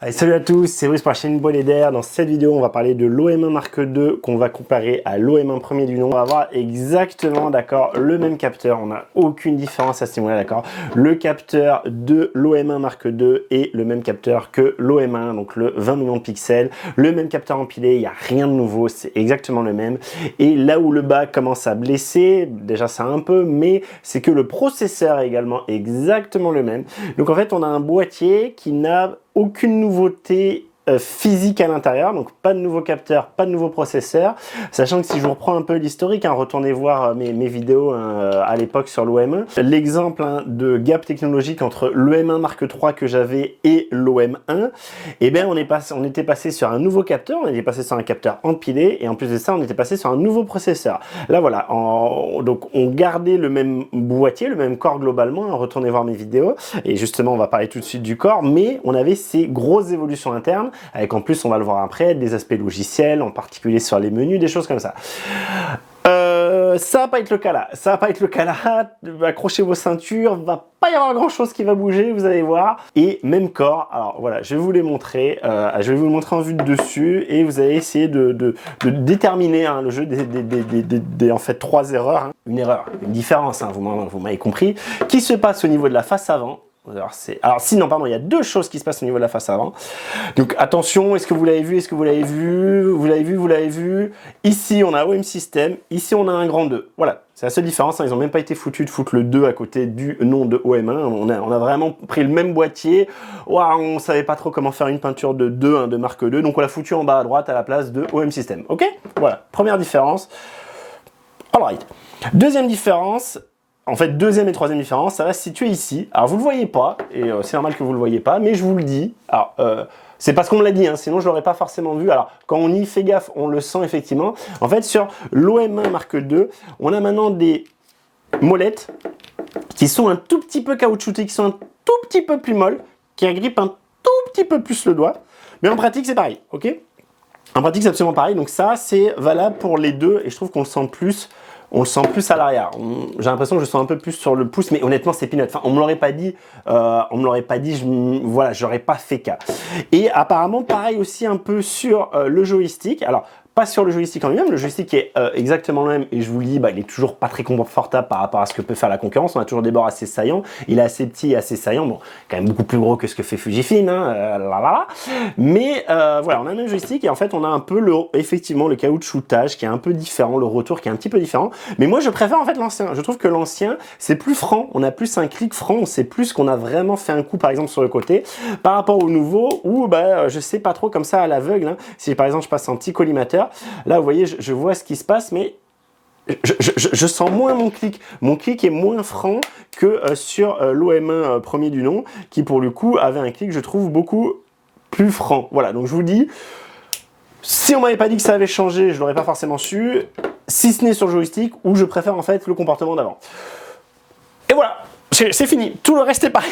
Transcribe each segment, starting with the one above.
Allez, salut à tous, c'est Bruce pour la chaîne Bolet d'Air. Dans cette vidéo, on va parler de l'OM1 Mark II qu'on va comparer à l'OM1 premier du nom. On va avoir exactement, d'accord, le même capteur. On n'a aucune différence à ce niveau-là, d'accord. Le capteur de l'OM1 Mark II est le même capteur que l'OM1, donc le 20 millions de pixels. Le même capteur empilé, il n'y a rien de nouveau, c'est exactement le même. Et là où le bas commence à blesser, déjà ça un peu, mais c'est que le processeur est également exactement le même. Donc en fait, on a un boîtier qui n'a aucune nouveauté physique à l'intérieur, donc pas de nouveau capteur, pas de nouveau processeur, sachant que si je vous reprends un peu l'historique, retournez voir mes vidéos à l'époque sur l'OM1, l'exemple de gap technologique entre l'OM1 Mark III que j'avais et l'OM1, et bien on était passé sur un nouveau capteur, on était passé sur un capteur empilé, et en plus de ça, on était passé sur un nouveau processeur. Là voilà, donc on gardait le même boîtier, le même corps globalement, retournez voir mes vidéos, et justement on va parler tout de suite du corps, mais on avait ces grosses évolutions internes, avec en plus, on va le voir après, des aspects logiciels, en particulier sur les menus, des choses comme ça. Ça va pas être le cas là, ça va pas être le cas là, accrochez vos ceintures, va pas y avoir grand chose qui va bouger, vous allez voir. Et même corps, alors voilà, je vais vous les montrer, je vais vous le montrer en vue de dessus, et vous allez essayer de déterminer le jeu en fait 3 erreurs, une erreur, une différence, vous m'avez compris, qui se passe au niveau de la face avant. Alors sinon, pardon, il y a 2 choses qui se passent au niveau de la face avant. Donc attention, est-ce que vous l'avez vu? Est-ce que vous l'avez vu? Vous l'avez vu? Vous l'avez vu? Ici, on a OM System. Ici, on a un grand 2. Voilà, c'est la seule différence. Ils n'ont même pas été foutus de foutre le 2 à côté du nom de OM1. On a vraiment pris le même boîtier. Ouah, on ne savait pas trop comment faire une peinture de 2, de marque 2. Donc on l'a foutu en bas à droite à la place de OM System. Ok? Voilà, première différence. Alright. Deuxième différence. En fait, deuxième et troisième différence, ça va se situer ici. Alors, vous ne le voyez pas, et c'est normal que vous ne le voyez pas, mais je vous le dis. Alors, c'est parce qu'on me l'a dit, sinon je ne l'aurais pas forcément vu. Alors, quand on y fait gaffe, on le sent effectivement. En fait, sur l'OM1 Mark II, on a maintenant des molettes qui sont un tout petit peu caoutchoutées, qui sont un tout petit peu plus molles, qui agrippent un tout petit peu plus le doigt. Mais en pratique, c'est pareil, ok? En pratique, c'est absolument pareil. Donc ça, c'est valable pour les deux, et je trouve qu'on le sent plus. On le sent plus à l'arrière. J'ai l'impression que je sens un peu plus sur le pouce, mais honnêtement, c'est peanut. Enfin, on me l'aurait pas dit. Voilà, j'aurais pas fait cas. Et apparemment, pareil aussi un peu sur le joystick. Alors, pas sur le joystick en lui-même, le joystick est exactement le même, et je vous le dis, il est toujours pas très confortable par rapport à ce que peut faire la concurrence. On a toujours des bords assez saillants, il est assez petit et assez saillant, bon, quand même beaucoup plus gros que ce que fait Fujifilm, mais voilà, on a le même joystick, et en fait on a un peu effectivement le caoutchoutage qui est un peu différent, le retour qui est un petit peu différent, mais moi je préfère en fait l'ancien. Je trouve que l'ancien c'est plus franc, on a plus un clic franc, on sait plus qu'on a vraiment fait un coup par exemple sur le côté, par rapport au nouveau où je sais pas trop comme ça à l'aveugle, si par exemple je passe en petit collimateur. Là, vous voyez, je vois ce qui se passe, mais je sens moins mon clic. Mon clic est moins franc que sur l'OM1 premier du nom, qui pour le coup avait un clic, je trouve, beaucoup plus franc. Voilà, donc je vous dis, si on m'avait pas dit que ça avait changé, je l'aurais pas forcément su, si ce n'est sur le joystick, où je préfère en fait le comportement d'avant. Et voilà, c'est fini. Tout le reste est pareil.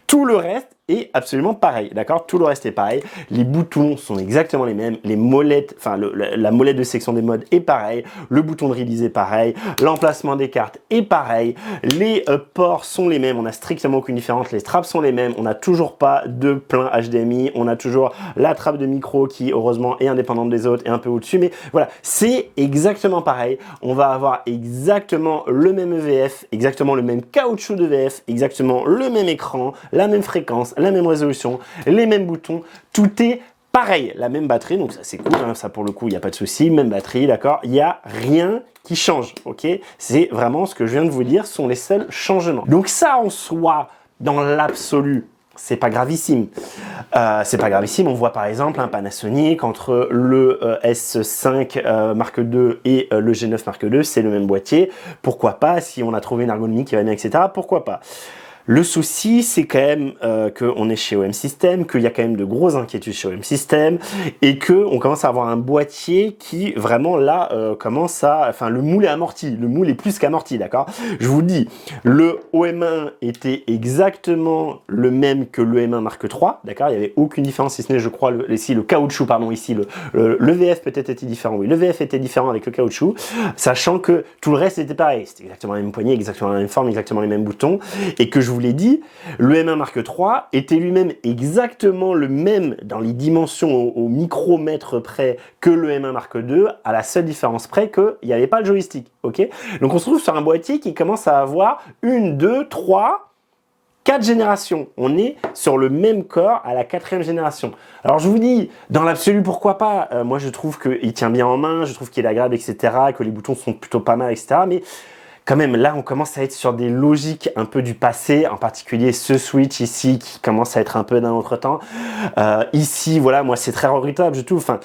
Tout le reste est absolument pareil, d'accord? Tout le reste est pareil. Les boutons sont exactement les mêmes. Les molettes, enfin la molette de section des modes est pareil. Le bouton de release est pareil. L'emplacement des cartes est pareil. Les ports sont les mêmes. On n'a strictement aucune différence. Les straps sont les mêmes. On n'a toujours pas de plein HDMI. On a toujours la trappe de micro qui, heureusement, est indépendante des autres et un peu au-dessus. Mais voilà, c'est exactement pareil. On va avoir exactement le même EVF, exactement le même caoutchouc de VF, exactement le même écran, la même fréquence, la même résolution, les mêmes boutons, tout est pareil, la même batterie, donc ça c'est cool, ça pour le coup il n'y a pas de souci, même batterie, d'accord, il n'y a rien qui change, ok, c'est vraiment ce que je viens de vous dire, sont les seuls changements. Donc ça en soi, dans l'absolu, c'est pas gravissime. On voit par exemple un Panasonic entre le S5 Mark II et le G9 Mark II, c'est le même boîtier. Pourquoi pas, si on a trouvé une ergonomie qui va bien, etc. Pourquoi pas? Le souci, c'est quand même qu'on est chez OM System, qu'il y a quand même de grosses inquiétudes chez OM System, et qu'on commence à avoir un boîtier qui, vraiment, là, commence à... Enfin, le moule est amorti, le moule est plus qu'amorti, d'accord? Je vous le dis, le OM1 était exactement le même que le M1 Mark III, d'accord? Il n'y avait aucune différence, si ce n'est, je crois, ici, le caoutchouc, pardon, ici, le VF peut-être était différent, oui, le VF était différent avec le caoutchouc, sachant que tout le reste était pareil, c'était exactement la même poignée, exactement la même forme, exactement les mêmes boutons, et que je vous vous l'ai dit, le M1 Mark III était lui-même exactement le même dans les dimensions au micromètre près que le M1 Mark II, à la seule différence près qu'il n'y avait pas le joystick, ok? Donc on se trouve sur un boîtier qui commence à avoir 1, 2, 3, 4 générations. On est sur le même corps à la 4e génération. Alors je vous dis, dans l'absolu, pourquoi pas? Moi je trouve qu'il tient bien en main, je trouve qu'il est agréable, etc., que les boutons sont plutôt pas mal, etc., mais quand même, là, on commence à être sur des logiques un peu du passé, en particulier ce Switch ici qui commence à être un peu d'un autre temps. Ici, voilà, moi, c'est très regrettable, je trouve. Enfin,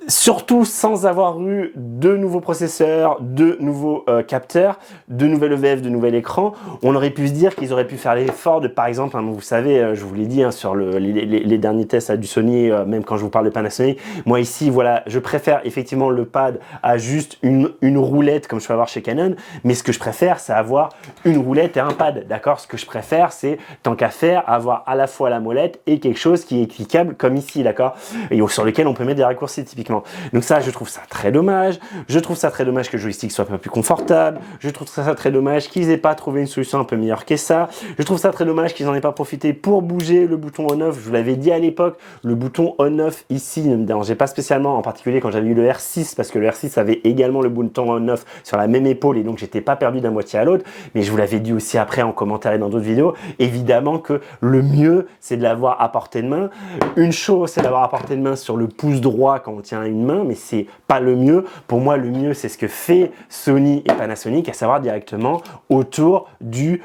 surtout sans avoir eu de nouveaux processeurs, de nouveaux capteurs, de nouvelles EVF, de nouvel écran, on aurait pu se dire qu'ils auraient pu faire l'effort de, par exemple, hein, vous savez, je vous l'ai dit, hein, sur les derniers tests du Sony, même quand je vous parle de Panasonic, moi ici, voilà, je préfère effectivement le pad à juste une roulette comme je peux avoir chez Canon, mais ce que je préfère, c'est avoir une roulette et un pad, d'accord? Ce que je préfère, c'est, tant qu'à faire, avoir à la fois la molette et quelque chose qui est cliquable comme ici, d'accord? Et sur lequel on peut mettre des raccourcis typiquement. Donc ça, je trouve ça très dommage. Je trouve ça très dommage que le joystick soit pas plus confortable. Je trouve ça très dommage qu'ils aient pas trouvé une solution un peu meilleure que ça. Je trouve ça très dommage qu'ils n'en aient pas profité pour bouger le bouton on-off. Je vous l'avais dit à l'époque, le bouton on-off ici ne me dérangeait pas spécialement, en particulier quand j'avais eu le R6, parce que le R6 avait également le bouton on-off sur la même épaule et donc j'étais pas perdu d'un boîtier à l'autre. Mais je vous l'avais dit aussi après en commentaire et dans d'autres vidéos, évidemment que le mieux, c'est de l'avoir à portée de main. Une chose, c'est d'avoir à portée de main sur le pouce droit quand on tient une main, mais c'est pas le mieux. Pour moi, le mieux, c'est ce que fait Sony et Panasonic, à savoir directement autour du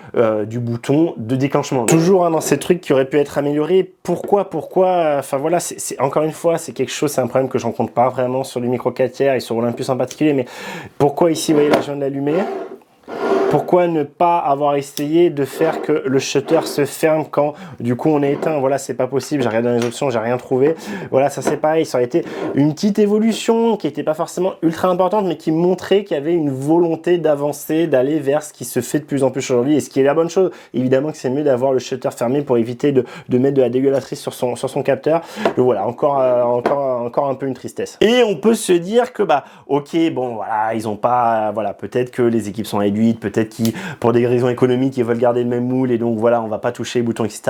bouton de déclenchement. Toujours dans ces trucs qui auraient pu être améliorés. Pourquoi enfin voilà, encore une fois, c'est quelque chose, c'est un problème que je rencontre pas vraiment sur les micro 4 tiers et sur Olympus en particulier, mais pourquoi ici, vous voyez là, je viens de l'allumer. Pourquoi ne pas avoir essayé de faire que le shutter se ferme quand du coup on est éteint? Voilà, c'est pas possible, j'ai regardé dans les options, j'ai rien trouvé. Voilà, ça c'est pareil, ça aurait été une petite évolution qui n'était pas forcément ultra importante, mais qui montrait qu'il y avait une volonté d'avancer, d'aller vers ce qui se fait de plus en plus aujourd'hui, et ce qui est la bonne chose. Évidemment que c'est mieux d'avoir le shutter fermé pour éviter de mettre de la dégueulasserie sur son capteur. Donc voilà, encore un peu une tristesse. Et on peut se dire que bah ok, bon voilà, ils ont pas, voilà, peut-être que les équipes sont réduites, peut-être qui, pour des raisons économiques, ils veulent garder le même moule et donc voilà, on va pas toucher les boutons, etc.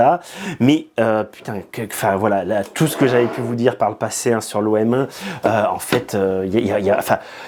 Mais putain, enfin voilà, là, tout ce que j'avais pu vous dire par le passé hein, sur l'OM1, en fait, il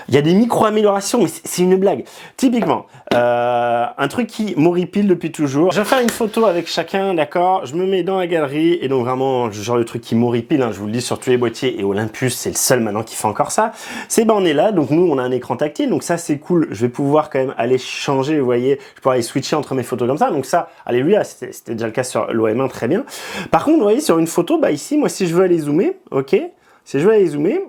y a des micro-améliorations, mais c'est une blague. Typiquement, un truc qui m'horripile depuis toujours. Je vais faire une photo avec chacun, d'accord? Je me mets dans la galerie et donc vraiment, le genre de truc qui m'horripile, hein, je vous le dis sur tous les boîtiers et Olympus, c'est le seul maintenant qui fait encore ça. C'est ben on est là, donc nous on a un écran tactile, donc ça c'est cool. Je vais pouvoir quand même aller changer, vous voyez, je pourrais aller switcher entre mes photos comme ça. Donc ça, alléluia, c'était déjà le cas sur l'OM1, très bien. Par contre, vous voyez, sur une photo, bah ici, moi si je veux aller zoomer, ok, si je veux aller zoomer,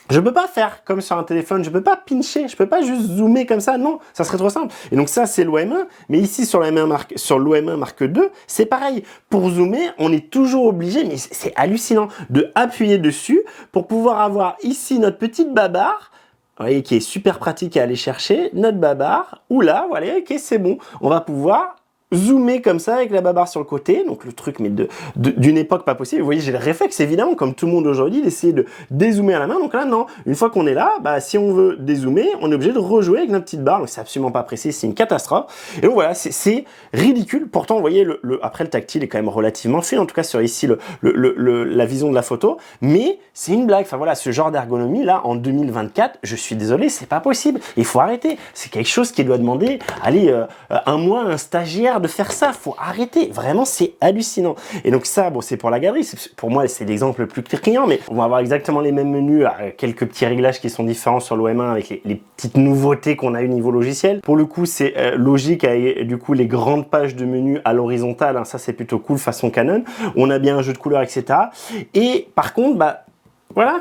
je peux pas faire comme sur un téléphone, je peux pas pincher, je peux pas juste zoomer comme ça, non, ça serait trop simple. Et donc ça c'est l'OM1, mais ici sur l'OM1 Mark II, c'est pareil. Pour zoomer, on est toujours obligé, mais c'est hallucinant, de appuyer dessus pour pouvoir avoir ici notre petite babarre, vous voyez, qui est super pratique à aller chercher, notre babarre, ou là, voilà, ok, c'est bon, on va pouvoir zoomer comme ça avec la babarre sur le côté, donc le truc mais d'une époque pas possible. Vous voyez, j'ai le réflexe évidemment, comme tout le monde aujourd'hui, d'essayer de dézoomer à la main. Donc là non, une fois qu'on est là, bah si on veut dézoomer, on est obligé de rejouer avec notre petite barre. Donc c'est absolument pas précis, c'est une catastrophe. Et donc voilà, c'est ridicule. Pourtant, vous voyez, après le tactile est quand même relativement fait, en tout cas sur ici la vision de la photo, mais c'est une blague. Enfin voilà, ce genre d'ergonomie là en 2024, je suis désolé, c'est pas possible. Il faut arrêter. C'est quelque chose qui doit demander, allez, un mois, un stagiaire de faire ça, faut arrêter, vraiment c'est hallucinant. Et donc ça, bon c'est pour la galerie, pour moi c'est l'exemple le plus criant, mais on va avoir exactement les mêmes menus, quelques petits réglages qui sont différents sur l'OM1 avec les petites nouveautés qu'on a eu niveau logiciel. Pour le coup c'est logique avec du coup les grandes pages de menu à l'horizontale, hein, ça c'est plutôt cool façon Canon, on a bien un jeu de couleurs etc. Et par contre, bah voilà,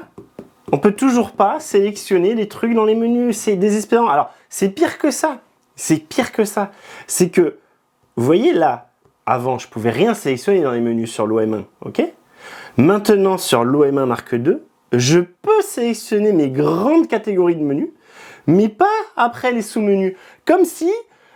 on peut toujours pas sélectionner les trucs dans les menus, c'est désespérant. Alors c'est pire que ça, c'est que vous voyez là, avant, je pouvais rien sélectionner dans les menus sur l'OM1, ok? Maintenant, sur l'OM1 Mark II, je peux sélectionner mes grandes catégories de menus, mais pas après les sous-menus. Comme si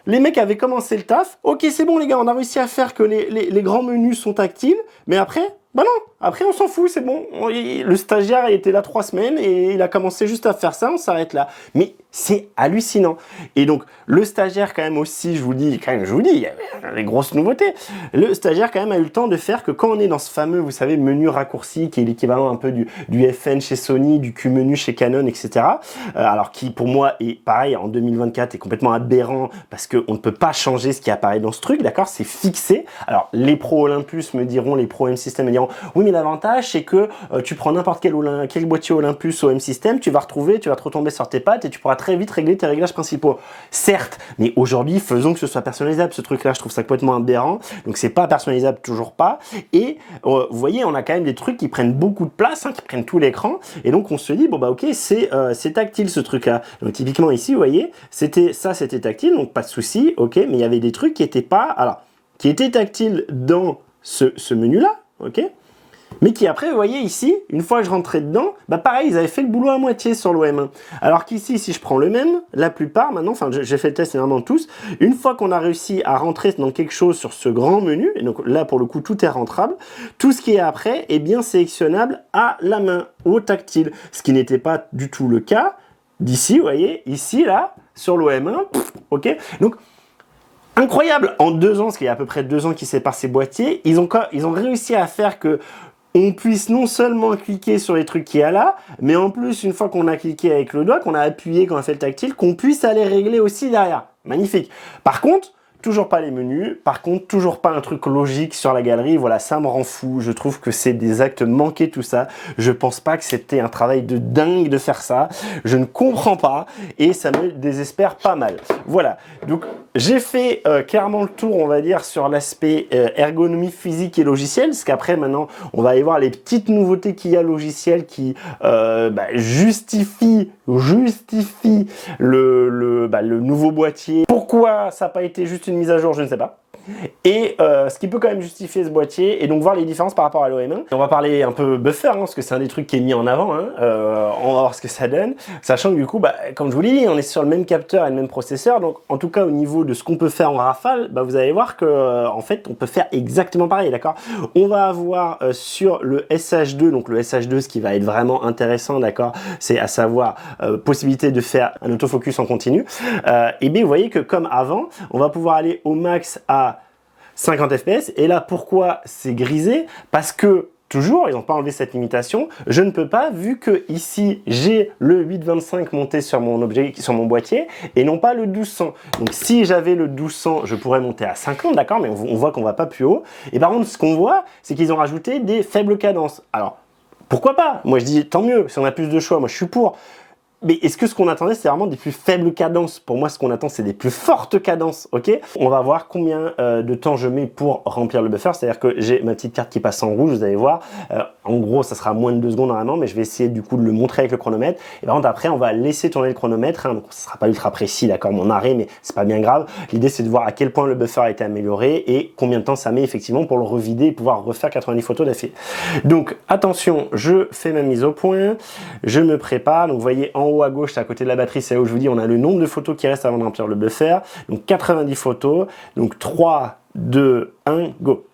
les mecs avaient commencé le taf. Ok, c'est bon les gars, on a réussi à faire que les grands menus sont tactiles, mais après, bah non, Après, on s'en fout, c'est bon. Le stagiaire était là 3 semaines et il a commencé juste à faire ça, on s'arrête là. Mais c'est hallucinant. Et donc, le stagiaire, quand même aussi, je vous dis, il y a des grosses nouveautés. Le stagiaire, quand même, a eu le temps de faire que quand on est dans ce fameux, vous savez, menu raccourci, qui est l'équivalent un peu du FN chez Sony, du Q-menu chez Canon, etc. Alors, qui, pour moi, est pareil, en 2024, est complètement aberrant parce qu'on ne peut pas changer ce qui apparaît dans ce truc, d'accord? C'est fixé. Alors, les pros Olympus me diront, les pros M-System me diront, oui, mais l'avantage, c'est que tu prends n'importe quel boîtier Olympus au M-System, tu vas te retomber sur tes pattes et tu pourras très vite régler tes réglages principaux. Certes, mais aujourd'hui, faisons que ce soit personnalisable. Ce truc-là, je trouve ça complètement aberrant. Donc, c'est pas personnalisable, toujours pas. Et vous voyez, on a quand même des trucs qui prennent beaucoup de place, hein, qui prennent tout l'écran. Et donc, on se dit, bon, bah, ok, c'est tactile ce truc-là. Donc, typiquement ici, vous voyez, c'était tactile, donc pas de souci, ok, mais il y avait des trucs qui étaient pas, alors, qui étaient tactiles dans ce menu-là, ok, mais qui après, vous voyez ici, une fois que je rentrais dedans, bah pareil, ils avaient fait le boulot à moitié sur l'OM1. Alors qu'ici, si je prends le même, la plupart maintenant, enfin j'ai fait le test énormément tous, une fois qu'on a réussi à rentrer dans quelque chose sur ce grand menu, et donc là pour le coup tout est rentrable, tout ce qui est après est bien sélectionnable à la main, au tactile, ce qui n'était pas du tout le cas d'ici, vous voyez, ici là, sur l'OM1, ok, donc incroyable, en 2 ans, parce qu'il y a à peu près 2 ans qui séparent ces boîtiers, ils ont réussi à faire que on puisse non seulement cliquer sur les trucs qu'il y a là, mais en plus, une fois qu'on a cliqué avec le doigt, qu'on a appuyé, qu'on a fait le tactile, qu'on puisse aller régler aussi derrière. Magnifique. Par contre, toujours pas les menus, par contre, toujours pas un truc logique sur la galerie, voilà, ça me rend fou, je trouve que c'est des actes manqués tout ça, je pense pas que c'était un travail de dingue de faire ça, je ne comprends pas, et ça me désespère pas mal. Voilà, donc j'ai fait clairement le tour, on va dire, sur l'aspect ergonomie physique et logiciel, parce qu'après, maintenant, on va aller voir les petites nouveautés qu'il y a logiciel qui justifient le nouveau boîtier. Pourquoi ça n'a pas été juste une mise à jour, je ne sais pas. Et ce qui peut quand même justifier ce boîtier, et donc voir les différences par rapport à l'OM1. On va parler un peu buffer, hein, parce que c'est un des trucs qui est mis en avant, hein. On va voir ce que ça donne, sachant que du coup, comme je vous l'ai dit, on est sur le même capteur et le même processeur, donc en tout cas au niveau de ce qu'on peut faire en rafale, vous allez voir que en fait on peut faire exactement pareil, d'accord. On va avoir sur le SH2, donc le SH2, ce qui va être vraiment intéressant, d'accord, c'est à savoir possibilité de faire un autofocus en continu, et bien vous voyez que comme avant, on va pouvoir aller au max à 50 fps, et là pourquoi c'est grisé? Parce que toujours, ils n'ont pas enlevé cette limitation, je ne peux pas, vu que ici j'ai le 825 monté sur mon boîtier et non pas le 1200. Donc si j'avais le 1200, je pourrais monter à 50, d'accord, mais on voit qu'on va pas plus haut. Et par contre, ce qu'on voit, c'est qu'ils ont rajouté des faibles cadences. Alors, pourquoi pas? Moi je dis tant mieux, si on a plus de choix, moi je suis pour. Mais est-ce que ce qu'on attendait, c'est vraiment des plus faibles cadences? Pour moi, ce qu'on attend, c'est des plus fortes cadences, ok? On va voir combien de temps je mets pour remplir le buffer. C'est-à-dire que j'ai ma petite carte qui passe en rouge, vous allez voir. En gros, ça sera moins de 2 secondes normalement, mais je vais essayer du coup de le montrer avec le chronomètre. Et par contre, après, on va laisser tourner le chronomètre. Hein, donc, ça sera pas ultra précis, d'accord, mon arrêt, mais c'est pas bien grave. L'idée, c'est de voir à quel point le buffer a été amélioré et combien de temps ça met effectivement pour le revider et pouvoir refaire 90 photos d'affilée. Donc, attention, je fais ma mise au point. Je me prépare. Donc, vous voyez, en haut à gauche, à côté de la batterie, c'est là où je vous dis, on a le nombre de photos qui restent avant de remplir le buffer. Donc 90 photos. Donc 3, 2, 1, go.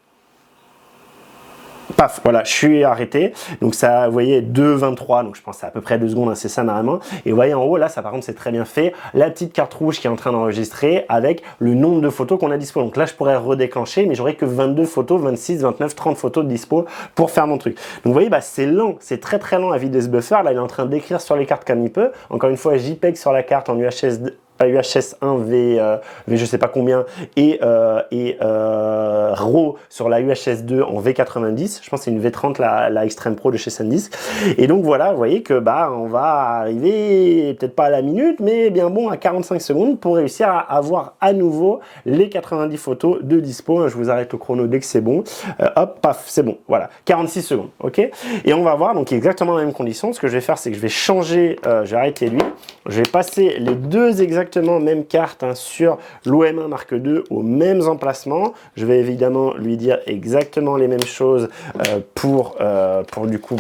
Paf, voilà, je suis arrêté. Donc ça, vous voyez, 2,23, donc je pense que c'est à peu près 2 secondes, hein, c'est ça normalement. Et vous voyez en haut, là, ça par contre, c'est très bien fait. La petite carte rouge qui est en train d'enregistrer avec le nombre de photos qu'on a dispo. Donc là, je pourrais redéclencher, mais j'aurais que 22 photos, 26, 29, 30 photos de dispo pour faire mon truc. Donc vous voyez, c'est lent, c'est très très lent à vider ce buffer. Là, il est en train d'écrire sur les cartes comme il peut. Encore une fois, JPEG sur la carte en UHS1 V je sais pas combien et RAW sur la UHS2 en V90, je pense que c'est une V30 la Extreme Pro de chez SanDisk. Et donc voilà, vous voyez que on va arriver peut-être pas à la minute, mais bien bon à 45 secondes pour réussir à avoir à nouveau les 90 photos de dispo. Je vous arrête le chrono dès que c'est bon. Hop, paf, c'est bon. Voilà, 46 secondes, ok. Et on va voir donc exactement la même condition. Ce que je vais faire, c'est que je vais changer, j'ai arrêté lui, je vais passer les deux exactement mêmes cartes hein, sur l'OM1 Mark II aux mêmes emplacements. Je vais évidemment lui dire exactement les mêmes choses pour du coup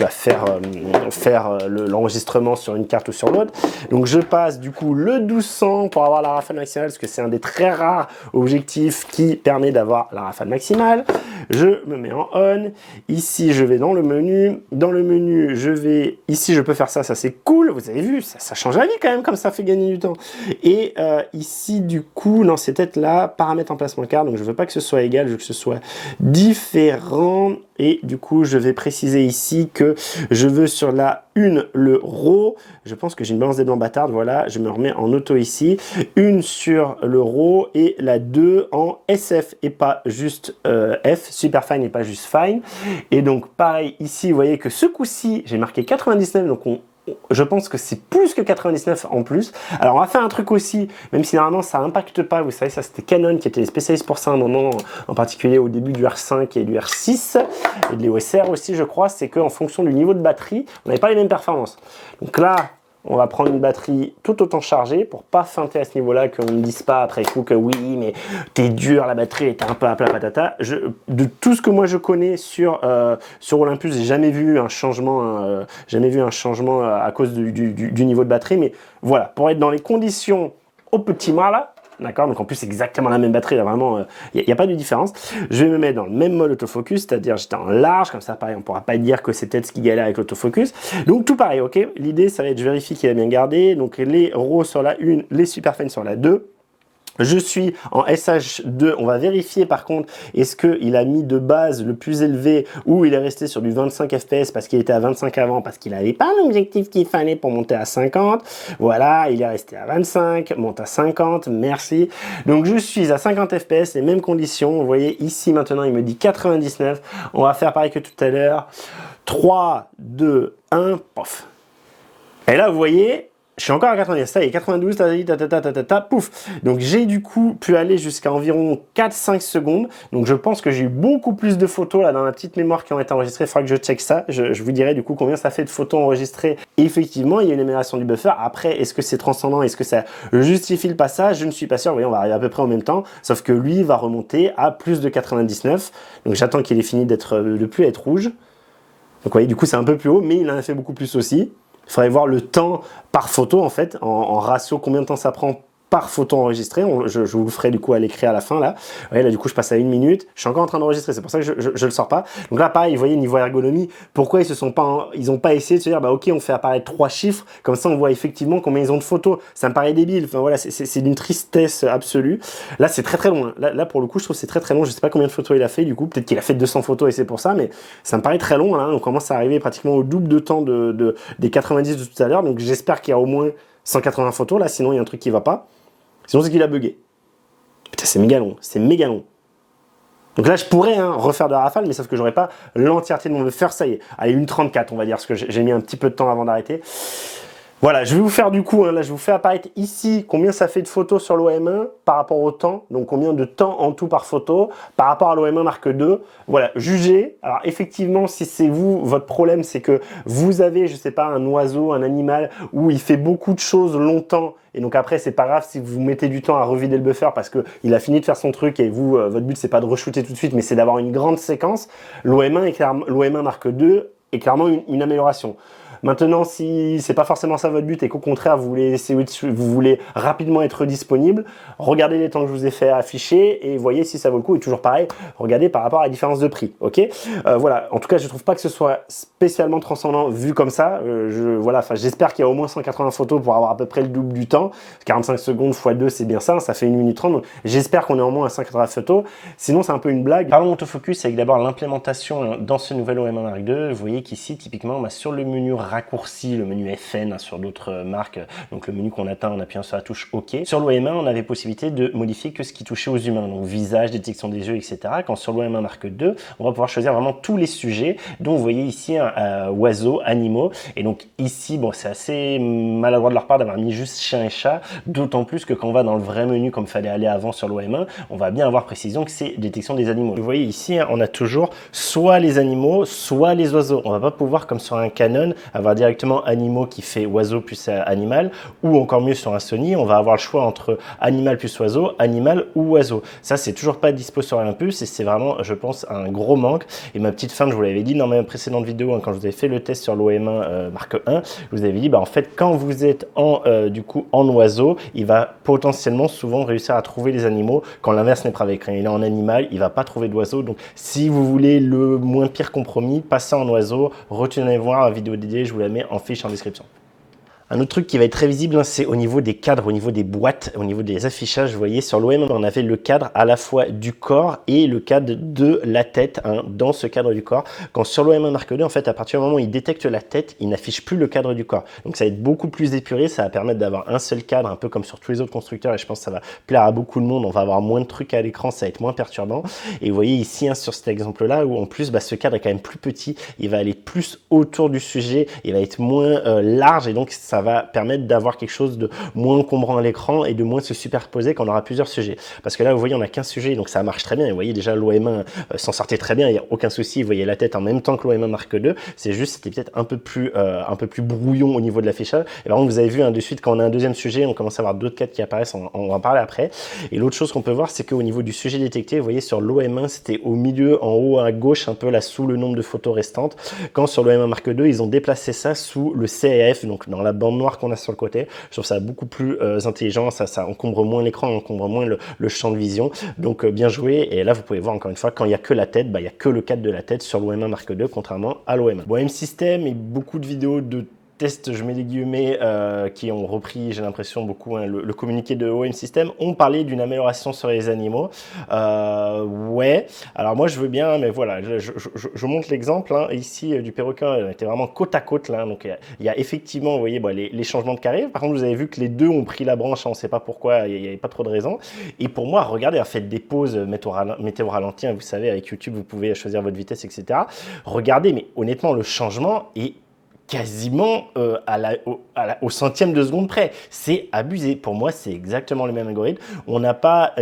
faire l'enregistrement sur une carte ou sur l'autre. Donc je passe du coup le 1200 pour avoir la rafale maximale parce que c'est un des très rares objectifs qui permet d'avoir la rafale maximale. Je me mets en on. Ici je vais dans le menu. Dans le menu je vais... Ici je peux faire ça, ça c'est cool. Vous avez vu, ça change la vie quand même comme ça fait gagner du temps. Et ici du coup, non c'est peut-être là, paramètres emplacement carte. Donc je veux pas que ce soit égal, je veux que ce soit différent. Et du coup, je vais préciser ici que je veux sur la 1 le RAW. Je pense que j'ai une balance des blancs bâtards. Voilà, je me remets en auto ici. 1 sur le RAW et la 2 en SF et pas juste F. Super fine et pas juste fine. Et donc, pareil, ici, vous voyez que ce coup-ci, j'ai marqué 99. Donc, je pense que c'est plus que 99 en plus. Alors on va faire un truc aussi, même si normalement ça n'impacte pas, vous savez, ça c'était Canon qui était spécialiste pour ça à un moment, en particulier au début du R5 et du R6, et de l'EOSR aussi je crois, c'est qu'en fonction du niveau de batterie, on n'avait pas les mêmes performances. Donc là, on va prendre une batterie tout autant chargée pour pas feinter à ce niveau-là, qu'on ne dise pas après coup que oui, mais t'es dur, la batterie était un peu à plat patata. De tout ce que moi je connais sur Olympus, j'ai jamais vu un changement, à cause du niveau de batterie. Mais voilà, pour être dans les conditions optimales là. D'accord, donc en plus c'est exactement la même batterie, là vraiment, il n'y a pas de différence. Je vais me mettre dans le même mode autofocus, c'est-à-dire j'étais en large, comme ça pareil, on ne pourra pas dire que c'est peut-être ce qui galère avec l'autofocus. Donc tout pareil, ok. L'idée ça va être je vérifie qu'il a bien gardé, donc les RAW sur la 1, les super fine sur la 2. Je suis en SH2, on va vérifier par contre, est-ce qu'il a mis de base le plus élevé ou il est resté sur du 25 fps parce qu'il était à 25 avant, parce qu'il n'avait pas l'objectif qu'il fallait pour monter à 50. Voilà, il est resté à 25, monte à 50, merci. Donc je suis à 50 fps, les mêmes conditions, vous voyez ici maintenant il me dit 99, on va faire pareil que tout à l'heure, 3, 2, 1, pof. Et là vous voyez, je suis encore à 90, ça y est, 92, pouf. Donc j'ai du coup pu aller jusqu'à environ 4-5 secondes. Donc je pense que j'ai eu beaucoup plus de photos là dans ma petite mémoire qui ont été enregistrées. Il faudra que je check ça. Je vous dirai du coup combien ça fait de photos enregistrées. Et effectivement, il y a une amélioration du buffer. Après, est-ce que c'est transcendant? Est-ce que ça justifie le passage? Je ne suis pas sûr. Vous voyez, on va arriver à peu près en même temps. Sauf que lui va remonter à plus de 99. Donc j'attends qu'il ait fini de plus être rouge. Donc vous voyez, du coup c'est un peu plus haut, mais il en a fait beaucoup plus aussi. Il faudrait voir le temps par photo en fait, en ratio, combien de temps ça prend par photo enregistrée. Je vous le ferai du coup à l'écrit à la fin là. Vous voyez là du coup je passe à 1 minute. Je suis encore en train d'enregistrer, c'est pour ça que je le sors pas. Donc là pareil, vous voyez niveau ergonomie, pourquoi ils ont pas essayé de se dire bah ok on fait apparaître 3 chiffres, comme ça on voit effectivement combien ils ont de photos. Ça me paraît débile. Enfin voilà, c'est d'une tristesse absolue. Là c'est très loin. Là pour le coup je trouve que c'est très long. Je sais pas combien de photos il a fait du coup. Peut-être qu'il a fait 200 photos et c'est pour ça, mais ça me paraît très long là. On commence à arriver pratiquement au double de temps des 90 de tout à l'heure. Donc j'espère qu'il y a au moins 180 photos là, sinon il y a un truc qui va pas. Sinon, c'est qu'il a bugué. Putain, c'est méga long, c'est méga long. Donc là, je pourrais refaire de la rafale, mais sauf que j'aurais pas l'entièreté de mon buffer. Ça y est, allez, 1,34, on va dire, parce que j'ai mis un petit peu de temps avant d'arrêter. Voilà, je vais vous faire du coup, là je vous fais apparaître ici combien ça fait de photos sur l'OM1 par rapport au temps, donc combien de temps en tout par photo par rapport à l'OM1 Mark II. Voilà, jugez. Alors effectivement, si c'est vous, votre problème c'est que vous avez, je sais pas, un oiseau, un animal où il fait beaucoup de choses longtemps et donc après c'est pas grave si vous mettez du temps à revider le buffer parce que il a fini de faire son truc et vous, votre but c'est pas de re-shooter tout de suite mais c'est d'avoir une grande séquence. L'OM1 Mark II est clairement une amélioration. Maintenant, si c'est pas forcément ça votre but et qu'au contraire vous voulez rapidement être disponible, regardez les temps que je vous ai fait afficher et voyez si ça vaut le coup. Et toujours pareil, regardez par rapport à la différence de prix. Ok, voilà. En tout cas, je trouve pas que ce soit spécialement transcendant vu comme ça. Voilà. J'espère qu'il y a au moins 180 photos pour avoir à peu près le double du temps. 45 secondes x 2, c'est bien ça. Ça fait 1 minute 30. Donc j'espère qu'on est au moins à 180 photos. Sinon, c'est un peu une blague. Parlons autofocus avec d'abord l'implémentation dans ce nouvel OM1 Mark II. Vous voyez qu'ici, typiquement, sur le menu raccourci, le menu FN sur d'autres marques, donc le menu qu'on atteint en appuyant sur la touche OK. Sur l'OM1, on avait possibilité de modifier que ce qui touchait aux humains, donc visage, détection des yeux, etc. Quand sur l'OM1 Mark II, on va pouvoir choisir vraiment tous les sujets, dont vous voyez ici oiseaux, animaux, et donc ici, bon, c'est assez maladroit de leur part d'avoir mis juste chien et chat, d'autant plus que quand on va dans le vrai menu, comme il fallait aller avant sur l'OM1, on va bien avoir précision que c'est détection des animaux. Vous voyez ici, on a toujours soit les animaux, soit les oiseaux. On va pas pouvoir, comme sur un Canon, avoir avoir directement animaux qui fait oiseau plus animal, ou encore mieux sur un Sony, on va avoir le choix entre animal plus oiseau, animal ou oiseau. Ça, c'est toujours pas dispo sur Olympus et c'est vraiment, je pense, un gros manque. Et ma petite fin, je vous l'avais dit dans ma précédente vidéo, hein, quand je vous avais fait le test sur l'OM1 Mark 1, je vous avais dit, bah, en fait, quand vous êtes du coup en oiseau, il va potentiellement souvent réussir à trouver les animaux quand l'inverse n'est pas vrai. Quand il est en animal, il va pas trouver d'oiseau. Donc, si vous voulez le moins pire compromis, passez en oiseau, retenez voir la vidéo dédiée, je vous la mets en fiche en description. Un autre truc qui va être très visible, hein, c'est au niveau des cadres, au niveau des boîtes, au niveau des affichages. Vous voyez, sur l'OM, on avait le cadre à la fois du corps et le cadre de la tête, hein, dans ce cadre du corps. Quand sur l'OM1 Mark II, en fait, à partir du moment où il détecte la tête, il n'affiche plus le cadre du corps. Donc ça va être beaucoup plus épuré, ça va permettre d'avoir un seul cadre, un peu comme sur tous les autres constructeurs, et je pense que ça va plaire à beaucoup de monde. On va avoir moins de trucs à l'écran, ça va être moins perturbant. Et vous voyez ici, hein, sur cet exemple-là, où en plus, bah, ce cadre est quand même plus petit, il va aller plus autour du sujet, il va être moins large, et donc ça va permettre d'avoir quelque chose de moins encombrant à l'écran et de moins se superposer quand on aura plusieurs sujets. Parce que là, vous voyez, on a qu'un sujet, donc ça marche très bien. Et vous voyez déjà l'OM1 s'en sortait très bien, il n'y a aucun souci. Vous voyez la tête en même temps que l'OM1 Mark II. C'est juste, c'était peut-être un peu plus brouillon au niveau de l'affichage. Et par contre, vous avez vu, hein, de suite, quand on a un deuxième sujet, on commence à avoir d'autres cadres qui apparaissent, on va en parler après. Et l'autre chose qu'on peut voir, c'est qu'au niveau du sujet détecté, vous voyez, sur l'OM1, c'était au milieu, en haut à gauche, un peu là, sous le nombre de photos restantes. Quand sur l'OM1 Mark II, ils ont déplacé ça sous le CAF, donc dans la bande noire qu'on a sur le côté. Je trouve ça beaucoup plus intelligent, ça encombre moins l'écran, encombre moins le champ de vision. Donc bien joué. Et là, vous pouvez voir encore une fois, quand il n'y a que la tête, bah, il n'y a que le cadre de la tête sur l'OM1 Mark II, contrairement à l'OM1. Bon, M-System et beaucoup de vidéos de tests, je mets des guillemets, qui ont repris, j'ai l'impression, beaucoup, hein, le communiqué de OM System, ont parlé d'une amélioration sur les animaux. Ouais, alors moi je veux bien, mais voilà, je montre l'exemple, hein, ici du perroquet, on était vraiment côte à côte, là, donc il y a effectivement, vous voyez, bon, les changements de carré. Par contre, vous avez vu que les deux ont pris la branche, hein, on ne sait pas pourquoi, il n'y avait pas trop de raison. Et pour moi, regardez, faites des pauses, mettez au ralenti, hein, vous savez, avec YouTube, vous pouvez choisir votre vitesse, etc. Regardez, mais honnêtement, le changement est quasiment au centième de seconde près. C'est abusé. Pour moi, c'est exactement le même algorithme. On n'a pas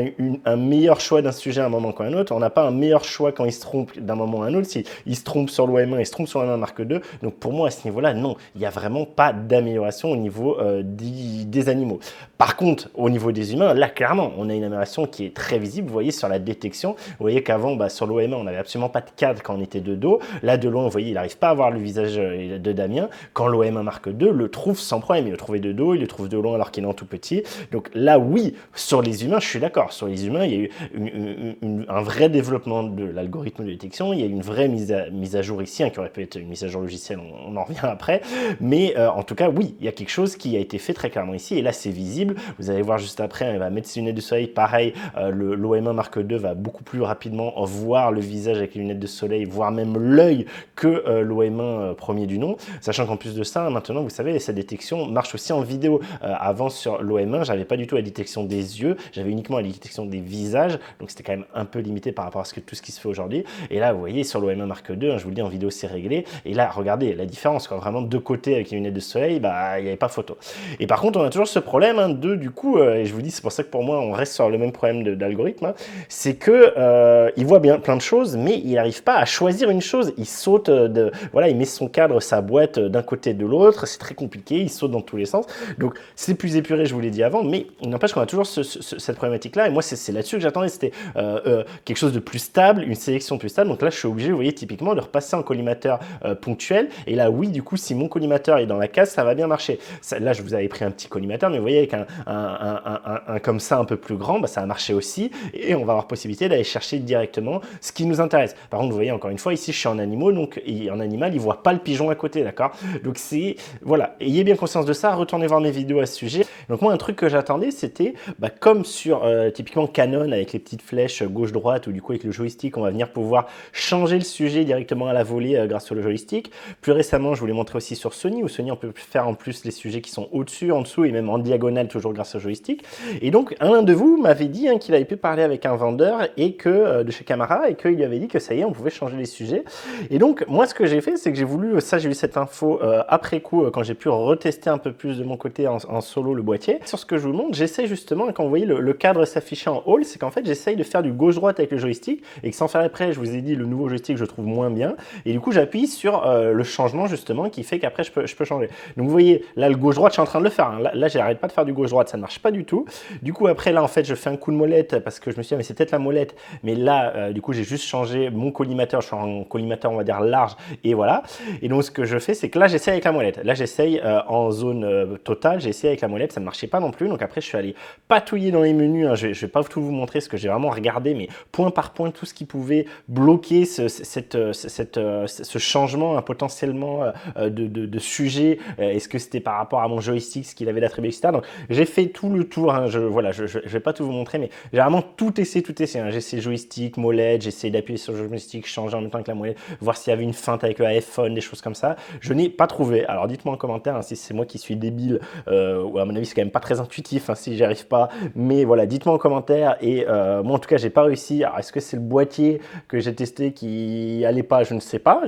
un meilleur choix d'un sujet à un moment qu'à un autre. On n'a pas un meilleur choix quand il se trompe d'un moment à un autre. S'il se trompe sur l'OM1, il se trompe sur l'OM1 Mark II. Donc pour moi, à ce niveau-là, non. Il n'y a vraiment pas d'amélioration au niveau des animaux. Par contre, au niveau des humains, là, clairement, on a une amélioration qui est très visible. Vous voyez, sur la détection, vous voyez qu'avant, bah, sur l'OM1, on n'avait absolument pas de cadre quand on était de dos. Là, de loin, vous voyez, il n'arrive pas à voir le visage de Damien. Quand l'OM1 Mark II le trouve sans problème, il le trouvait de dos, il le trouve de loin alors qu'il est en tout petit. Donc là, oui, sur les humains, je suis d'accord. Sur les humains, il y a eu un vrai développement de l'algorithme de détection. Il y a eu une vraie mise à jour ici, hein, qui aurait pu être une mise à jour logicielle, on en revient après. Mais en tout cas, oui, il y a quelque chose qui a été fait très clairement ici. Et là, c'est visible. Vous allez voir juste après, hein, il va mettre ses lunettes de soleil. Pareil, l'OM1 Mark II va beaucoup plus rapidement voir le visage avec les lunettes de soleil, voire même l'œil que l'OM1 premier du nom. Sachant qu'en plus de ça, maintenant, vous savez, sa détection marche aussi en vidéo. Avant, sur l'OM1, j'avais pas du tout la détection des yeux, j'avais uniquement la détection des visages, donc c'était quand même un peu limité par rapport à tout ce qui se fait aujourd'hui. Et là, vous voyez, sur l'OM1 Mark II, hein, je vous le dis, en vidéo, c'est réglé. Et là, regardez la différence, quoi. Vraiment, de côté avec les lunettes de soleil, bah, il n'y avait pas photo. Et par contre, on a toujours ce problème, hein, du coup, et je vous dis, c'est pour ça que pour moi, on reste sur le même problème d'algorithme, hein, c'est que il voit bien plein de choses, mais il n'arrive pas à choisir une chose. Il saute, voilà, il met son cadre, sa boîte d'un côté de l'autre, c'est très compliqué, il saute dans tous les sens. Donc c'est plus épuré, je vous l'ai dit avant, mais il n'empêche qu'on a toujours cette problématique-là. Et moi, c'est là-dessus que j'attendais, c'était quelque chose de plus stable, une sélection plus stable. Donc là, je suis obligé, vous voyez, typiquement, de repasser en collimateur ponctuel. Et là, oui, du coup, si mon collimateur est dans la case, ça va bien marcher. Là, je vous avais pris un petit collimateur, mais vous voyez, avec un comme ça un peu plus grand, bah, ça a marché aussi. Et on va avoir possibilité d'aller chercher directement ce qui nous intéresse. Par contre, vous voyez, encore une fois, ici, je suis en animaux, donc en animal, il voit pas le pigeon à côté, d'accord? Donc c'est, voilà, ayez bien conscience de ça, retournez voir mes vidéos à ce sujet. Donc moi, un truc que j'attendais, c'était, bah, comme sur typiquement Canon, avec les petites flèches gauche-droite, ou du coup avec le joystick, on va venir pouvoir changer le sujet directement à la volée grâce au joystick. Plus récemment, je vous l'ai montré aussi sur Sony, où Sony, on peut faire en plus les sujets qui sont au-dessus, en dessous, et même en diagonale, toujours grâce au joystick. Et donc, un de vous m'avait dit, hein, qu'il avait pu parler avec un vendeur et que de chez Camara, et qu'il lui avait dit que ça y est, on pouvait changer les sujets. Et donc, moi, ce que j'ai fait, c'est que j'ai voulu, ça, j'ai eu cette info infos après coup, quand j'ai pu retester un peu plus de mon côté en solo le boîtier. Sur ce que je vous montre, j'essaie justement, quand vous voyez le cadre s'afficher en haut, c'est qu'en fait j'essaye de faire du gauche-droite avec le joystick et que sans faire après, je vous ai dit, le nouveau joystick je trouve moins bien. Et du coup, j'appuie sur le changement justement qui fait qu'après je peux changer. Donc vous voyez, là le gauche-droite, je suis en train de le faire. Hein. Là j'arrête pas de faire du gauche-droite, ça ne marche pas du tout. Du coup, après là, en fait, je fais un coup de molette parce que je me suis dit, mais c'est peut-être la molette. Mais là, du coup, j'ai juste changé mon collimateur. Je suis en collimateur, on va dire large. Et voilà. Et donc, ce que je fais, c'est que là, j'essaye avec la molette. Là, j'essaye en zone totale. J'ai essayé avec la molette, ça ne marchait pas non plus. Donc après, je suis allé patouiller dans les menus. Hein. Je ne vais pas tout vous montrer, ce que j'ai vraiment regardé, mais point par point, tout ce qui pouvait bloquer ce changement hein, potentiellement de sujet. Est-ce que c'était par rapport à mon joystick, ce qu'il avait d'attribué, etc. Donc, j'ai fait tout le tour. Hein. Voilà, je ne vais pas tout vous montrer, mais j'ai vraiment tout essayé, Hein. J'ai essayé joystick, molette, j'ai essayé d'appuyer sur le joystick, changer en même temps que la molette, voir s'il y avait une feinte avec le iPhone, des choses comme ça. Je n'ai pas trouvé. Alors, dites-moi en commentaire hein, si c'est moi qui suis débile, ou à mon avis, c'est quand même pas très intuitif hein, si j'y arrive pas. Mais voilà, dites-moi en commentaire. Et moi, en tout cas, j'ai pas réussi. Alors, est-ce que c'est le boîtier que j'ai testé qui allait pas? Je ne sais pas.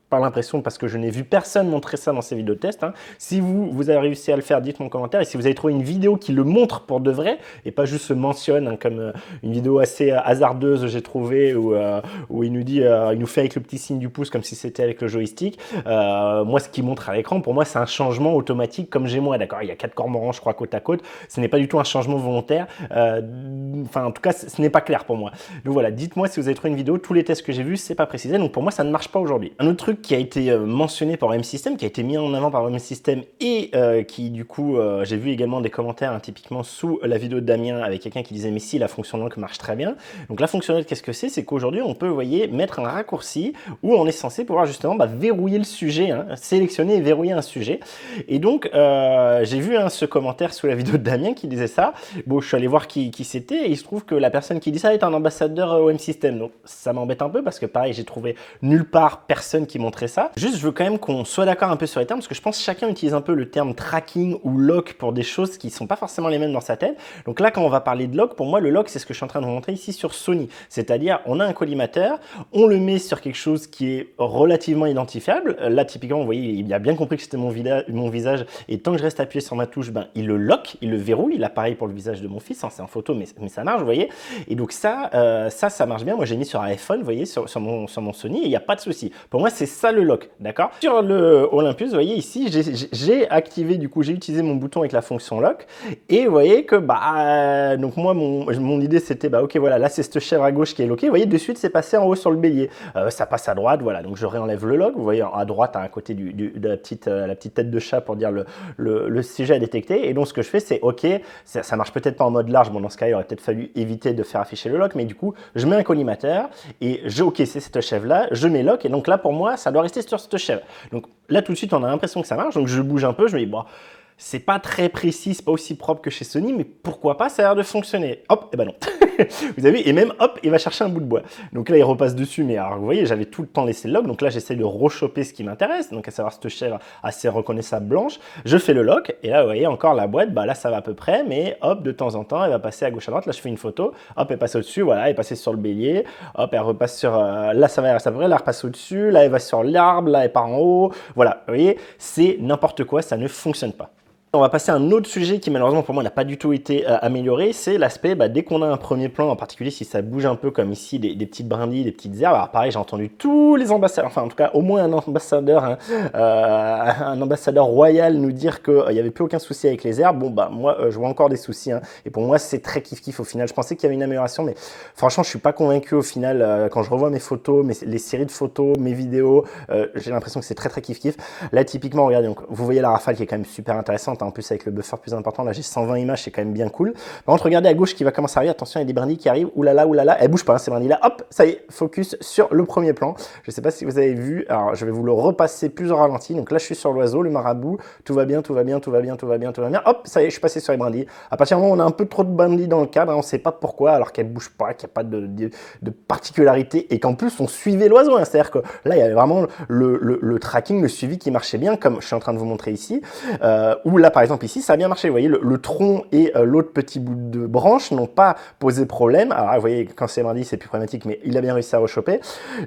Pas l'impression parce que je n'ai vu personne montrer ça dans ces vidéos de test. Hein. Si vous avez réussi à le faire, dites-moi en commentaire. Et si vous avez trouvé une vidéo qui le montre pour de vrai et pas juste se mentionne hein, comme une vidéo assez hasardeuse j'ai trouvé où il nous dit, il nous fait avec le petit signe du pouce comme si c'était avec le joystick. Moi, ce qu'il montre à l'écran, pour moi, c'est un changement automatique comme j'ai moi. D'accord, il y a 4 cormorans, je crois, côte à côte. Ce n'est pas du tout un changement volontaire. Enfin, en tout cas, ce n'est pas clair pour moi. Donc voilà, dites-moi si vous avez trouvé une vidéo. Tous les tests que j'ai vus, c'est pas précisé. Donc pour moi, ça ne marche pas aujourd'hui. Un autre truc qui a été mentionné par M-System, qui a été mis en avant par M-System et qui du coup, j'ai vu également des commentaires hein, typiquement sous la vidéo de Damien avec quelqu'un qui disait mais si la fonction lock marche très bien. Donc la fonction lock, qu'est-ce que c'est? C'est qu'aujourd'hui on peut, vous voyez, mettre un raccourci où on est censé pouvoir justement verrouiller le sujet, hein, sélectionner et verrouiller un sujet. Et donc j'ai vu hein, ce commentaire sous la vidéo de Damien qui disait ça. Bon, je suis allé voir qui c'était et il se trouve que la personne qui dit ça est un ambassadeur au M-System. Donc ça m'embête un peu parce que pareil, j'ai trouvé nulle part personne qui montrait ça. Juste, je veux quand même qu'on soit d'accord un peu sur les termes parce que je pense que chacun utilise un peu le terme tracking ou lock pour des choses qui sont pas forcément les mêmes dans sa tête. Donc là, quand on va parler de lock, pour moi, le lock, c'est ce que je suis en train de vous montrer ici sur Sony. C'est-à-dire, on a un collimateur, on le met sur quelque chose qui est relativement identifiable. Là, typiquement, vous voyez, il a bien compris que c'était mon visage et tant que je reste appuyé sur ma touche, ben, il le lock, il le verrouille. Il a pareil pour le visage de mon fils, hein, c'est en photo, mais ça marche, vous voyez. Et donc ça marche bien. Moi, j'ai mis sur un iPhone, vous voyez, sur mon Sony et il n'y a pas de souci. Pour moi, c'est ça le lock. D'accord. Sur le Olympus, vous voyez ici, j'ai activé, du coup, j'ai utilisé mon bouton avec la fonction lock. Et vous voyez que, donc moi, mon idée, c'était, ok, voilà, là, c'est cette chèvre à gauche qui est lockée. Vous voyez, de suite, c'est passé en haut sur le bélier. Ça passe à droite, voilà. Donc, je réenlève le lock. Vous voyez, à droite, à côté de la petite tête de chat pour dire le sujet à détecter. Et donc, ce que je fais, c'est, ok, ça marche peut-être pas en mode large. Bon, dans ce cas, il aurait peut-être fallu éviter de faire afficher le lock. Mais du coup, je mets un collimateur et ok, c'est cette chèvre-là. Je mets lock. Et donc là, pour moi, ça doit rester sur cette chèvre. Donc là, tout de suite, on a l'impression que ça marche. Donc je bouge un peu, je me dis, bon, c'est pas très précis, c'est pas aussi propre que chez Sony, mais pourquoi pas, ça a l'air de fonctionner. Hop, et ben non. Vous avez vu, et même hop, il va chercher un bout de bois. Donc là, il repasse dessus, mais alors vous voyez, j'avais tout le temps laissé le lock. Donc là, j'essaie de rechoper ce qui m'intéresse, donc à savoir cette chèvre assez reconnaissable blanche. Je fais le lock, et là, vous voyez, encore la boîte, là, ça va à peu près, mais hop, de temps en temps, elle va passer à gauche à droite. Là, je fais une photo, hop, elle passe au-dessus, voilà, elle est passée sur le bélier, hop, elle repasse sur, là, ça va à peu près, là, elle repasse au-dessus, là, elle va sur l'arbre, là, elle part en haut. Voilà, vous voyez, c'est n'importe quoi, ça ne fonctionne pas. On va passer à un autre sujet qui malheureusement pour moi n'a pas du tout été amélioré, c'est l'aspect dès qu'on a un premier plan, en particulier si ça bouge un peu comme ici, des petites brindilles, des petites herbes. Alors pareil, j'ai entendu tous les ambassadeurs, enfin en tout cas au moins un ambassadeur, hein, un ambassadeur royal nous dire qu'il n'y avait plus aucun souci avec les herbes. Bon moi je vois encore des soucis, hein, et pour moi c'est très kiff-kiff au final. Je pensais qu'il y avait une amélioration, mais franchement je suis pas convaincu au final. Quand je revois mes photos, les séries de photos, mes vidéos, j'ai l'impression que c'est très kiff-kiff. Là typiquement, regardez, donc, vous voyez la rafale qui est quand même super intéressante. En plus avec le buffer plus important, là j'ai 120 images, c'est quand même bien cool. Par contre, regardez à gauche qui va commencer à arriver, attention, il y a des brindilles qui arrivent, oulala, elle bouge pas, hein, ces brindilles là, hop, ça y est, focus sur le premier plan. Je sais pas si vous avez vu, alors je vais vous le repasser plus en ralenti. Donc là je suis sur l'oiseau, le marabout, tout va bien, hop, ça y est, je suis passé sur les brindilles. À partir du moment où on a un peu trop de brindilles dans le cadre, hein, on sait pas pourquoi, alors qu'elles bougent pas, qu'il n'y a pas de particularité, et qu'en plus on suivait l'oiseau, hein, c'est-à-dire que là il y avait vraiment le tracking, le suivi qui marchait bien, comme je suis en train de vous montrer ici, où là là, par exemple, ici, ça a bien marché. Vous voyez, le tronc et l'autre petit bout de branche n'ont pas posé problème. Alors, vous voyez, quand c'est mardi, c'est plus problématique, mais il a bien réussi à rechoper.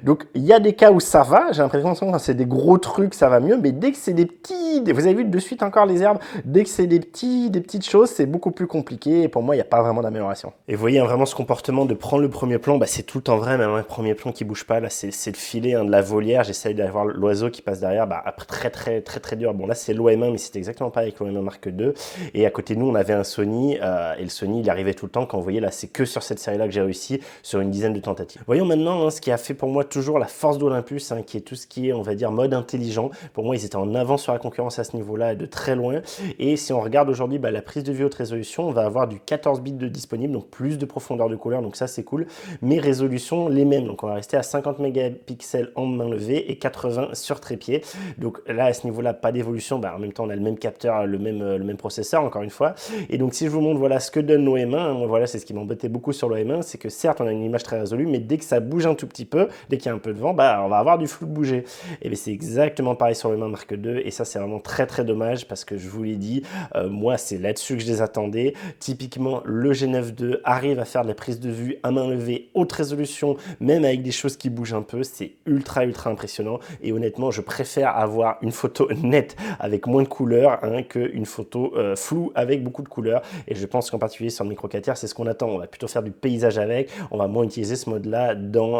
Donc, il y a des cas où ça va. J'ai l'impression que quand c'est des gros trucs, ça va mieux. Mais dès que c'est des petits... Vous avez vu de suite encore les herbes. Dès que c'est des petites choses, c'est beaucoup plus compliqué. Et pour moi, il n'y a pas vraiment d'amélioration. Et vous voyez, hein, vraiment, ce comportement de prendre le premier plan, bah, c'est tout le temps vrai. Même un premier plan qui bouge pas, là, c'est le filet hein, de la volière. J'essaye d'avoir l'oiseau qui passe derrière. Bah, après, très dur. Bon, là, c'est l'OM1, mais c'était exactement pareil avec l'OM1 Mark II. Et à côté de nous, on avait un Sony. Et le Sony, il arrivait tout le temps. Quand vous voyez, là, c'est que sur cette série-là que j'ai réussi sur une dizaine de tentatives. Voyons maintenant hein, ce qui a fait pour moi toujours la force d'Olympus, hein, qui est tout ce qui est, on va dire, mode intelligent. Pour moi, ils étaient en avance sur la concurrence à ce niveau-là, de très loin. Et si on regarde aujourd'hui bah, la prise de vue haute résolution, on va avoir du 14 bits de disponible, donc plus de profondeur de couleur, donc ça c'est cool. Mais résolution les mêmes, donc on va rester à 50 mégapixels en main levée et 80 sur trépied. Donc là, à ce niveau-là, pas d'évolution. Bah, en même temps, on a le même capteur, le même processeur, encore une fois. Et donc, si je vous montre voilà, ce que donne l'OM1, hein, voilà, c'est ce qui m'embêtait beaucoup sur l'OM1, c'est que certes, on a une image très résolue, mais dès que ça bouge un tout petit peu, dès qu'il y a un peu de vent, bah, on va avoir du flou de bouger. Et bien, c'est exactement pareil sur l'OM1 Mark II. Et ça, c'est vraiment très dommage parce que je vous l'ai dit, moi, c'est là-dessus que je les attendais. Typiquement, le G9 II arrive à faire de la prise de vue à main levée, haute résolution, même avec des choses qui bougent un peu. C'est ultra impressionnant. Et honnêtement, je préfère avoir une photo nette avec moins de couleurs hein, qu'une photo floue avec beaucoup de couleurs. Et je pense qu'en particulier sur le micro 4 tiers, c'est ce qu'on attend. On va plutôt faire du paysage avec. On va moins utiliser ce mode-là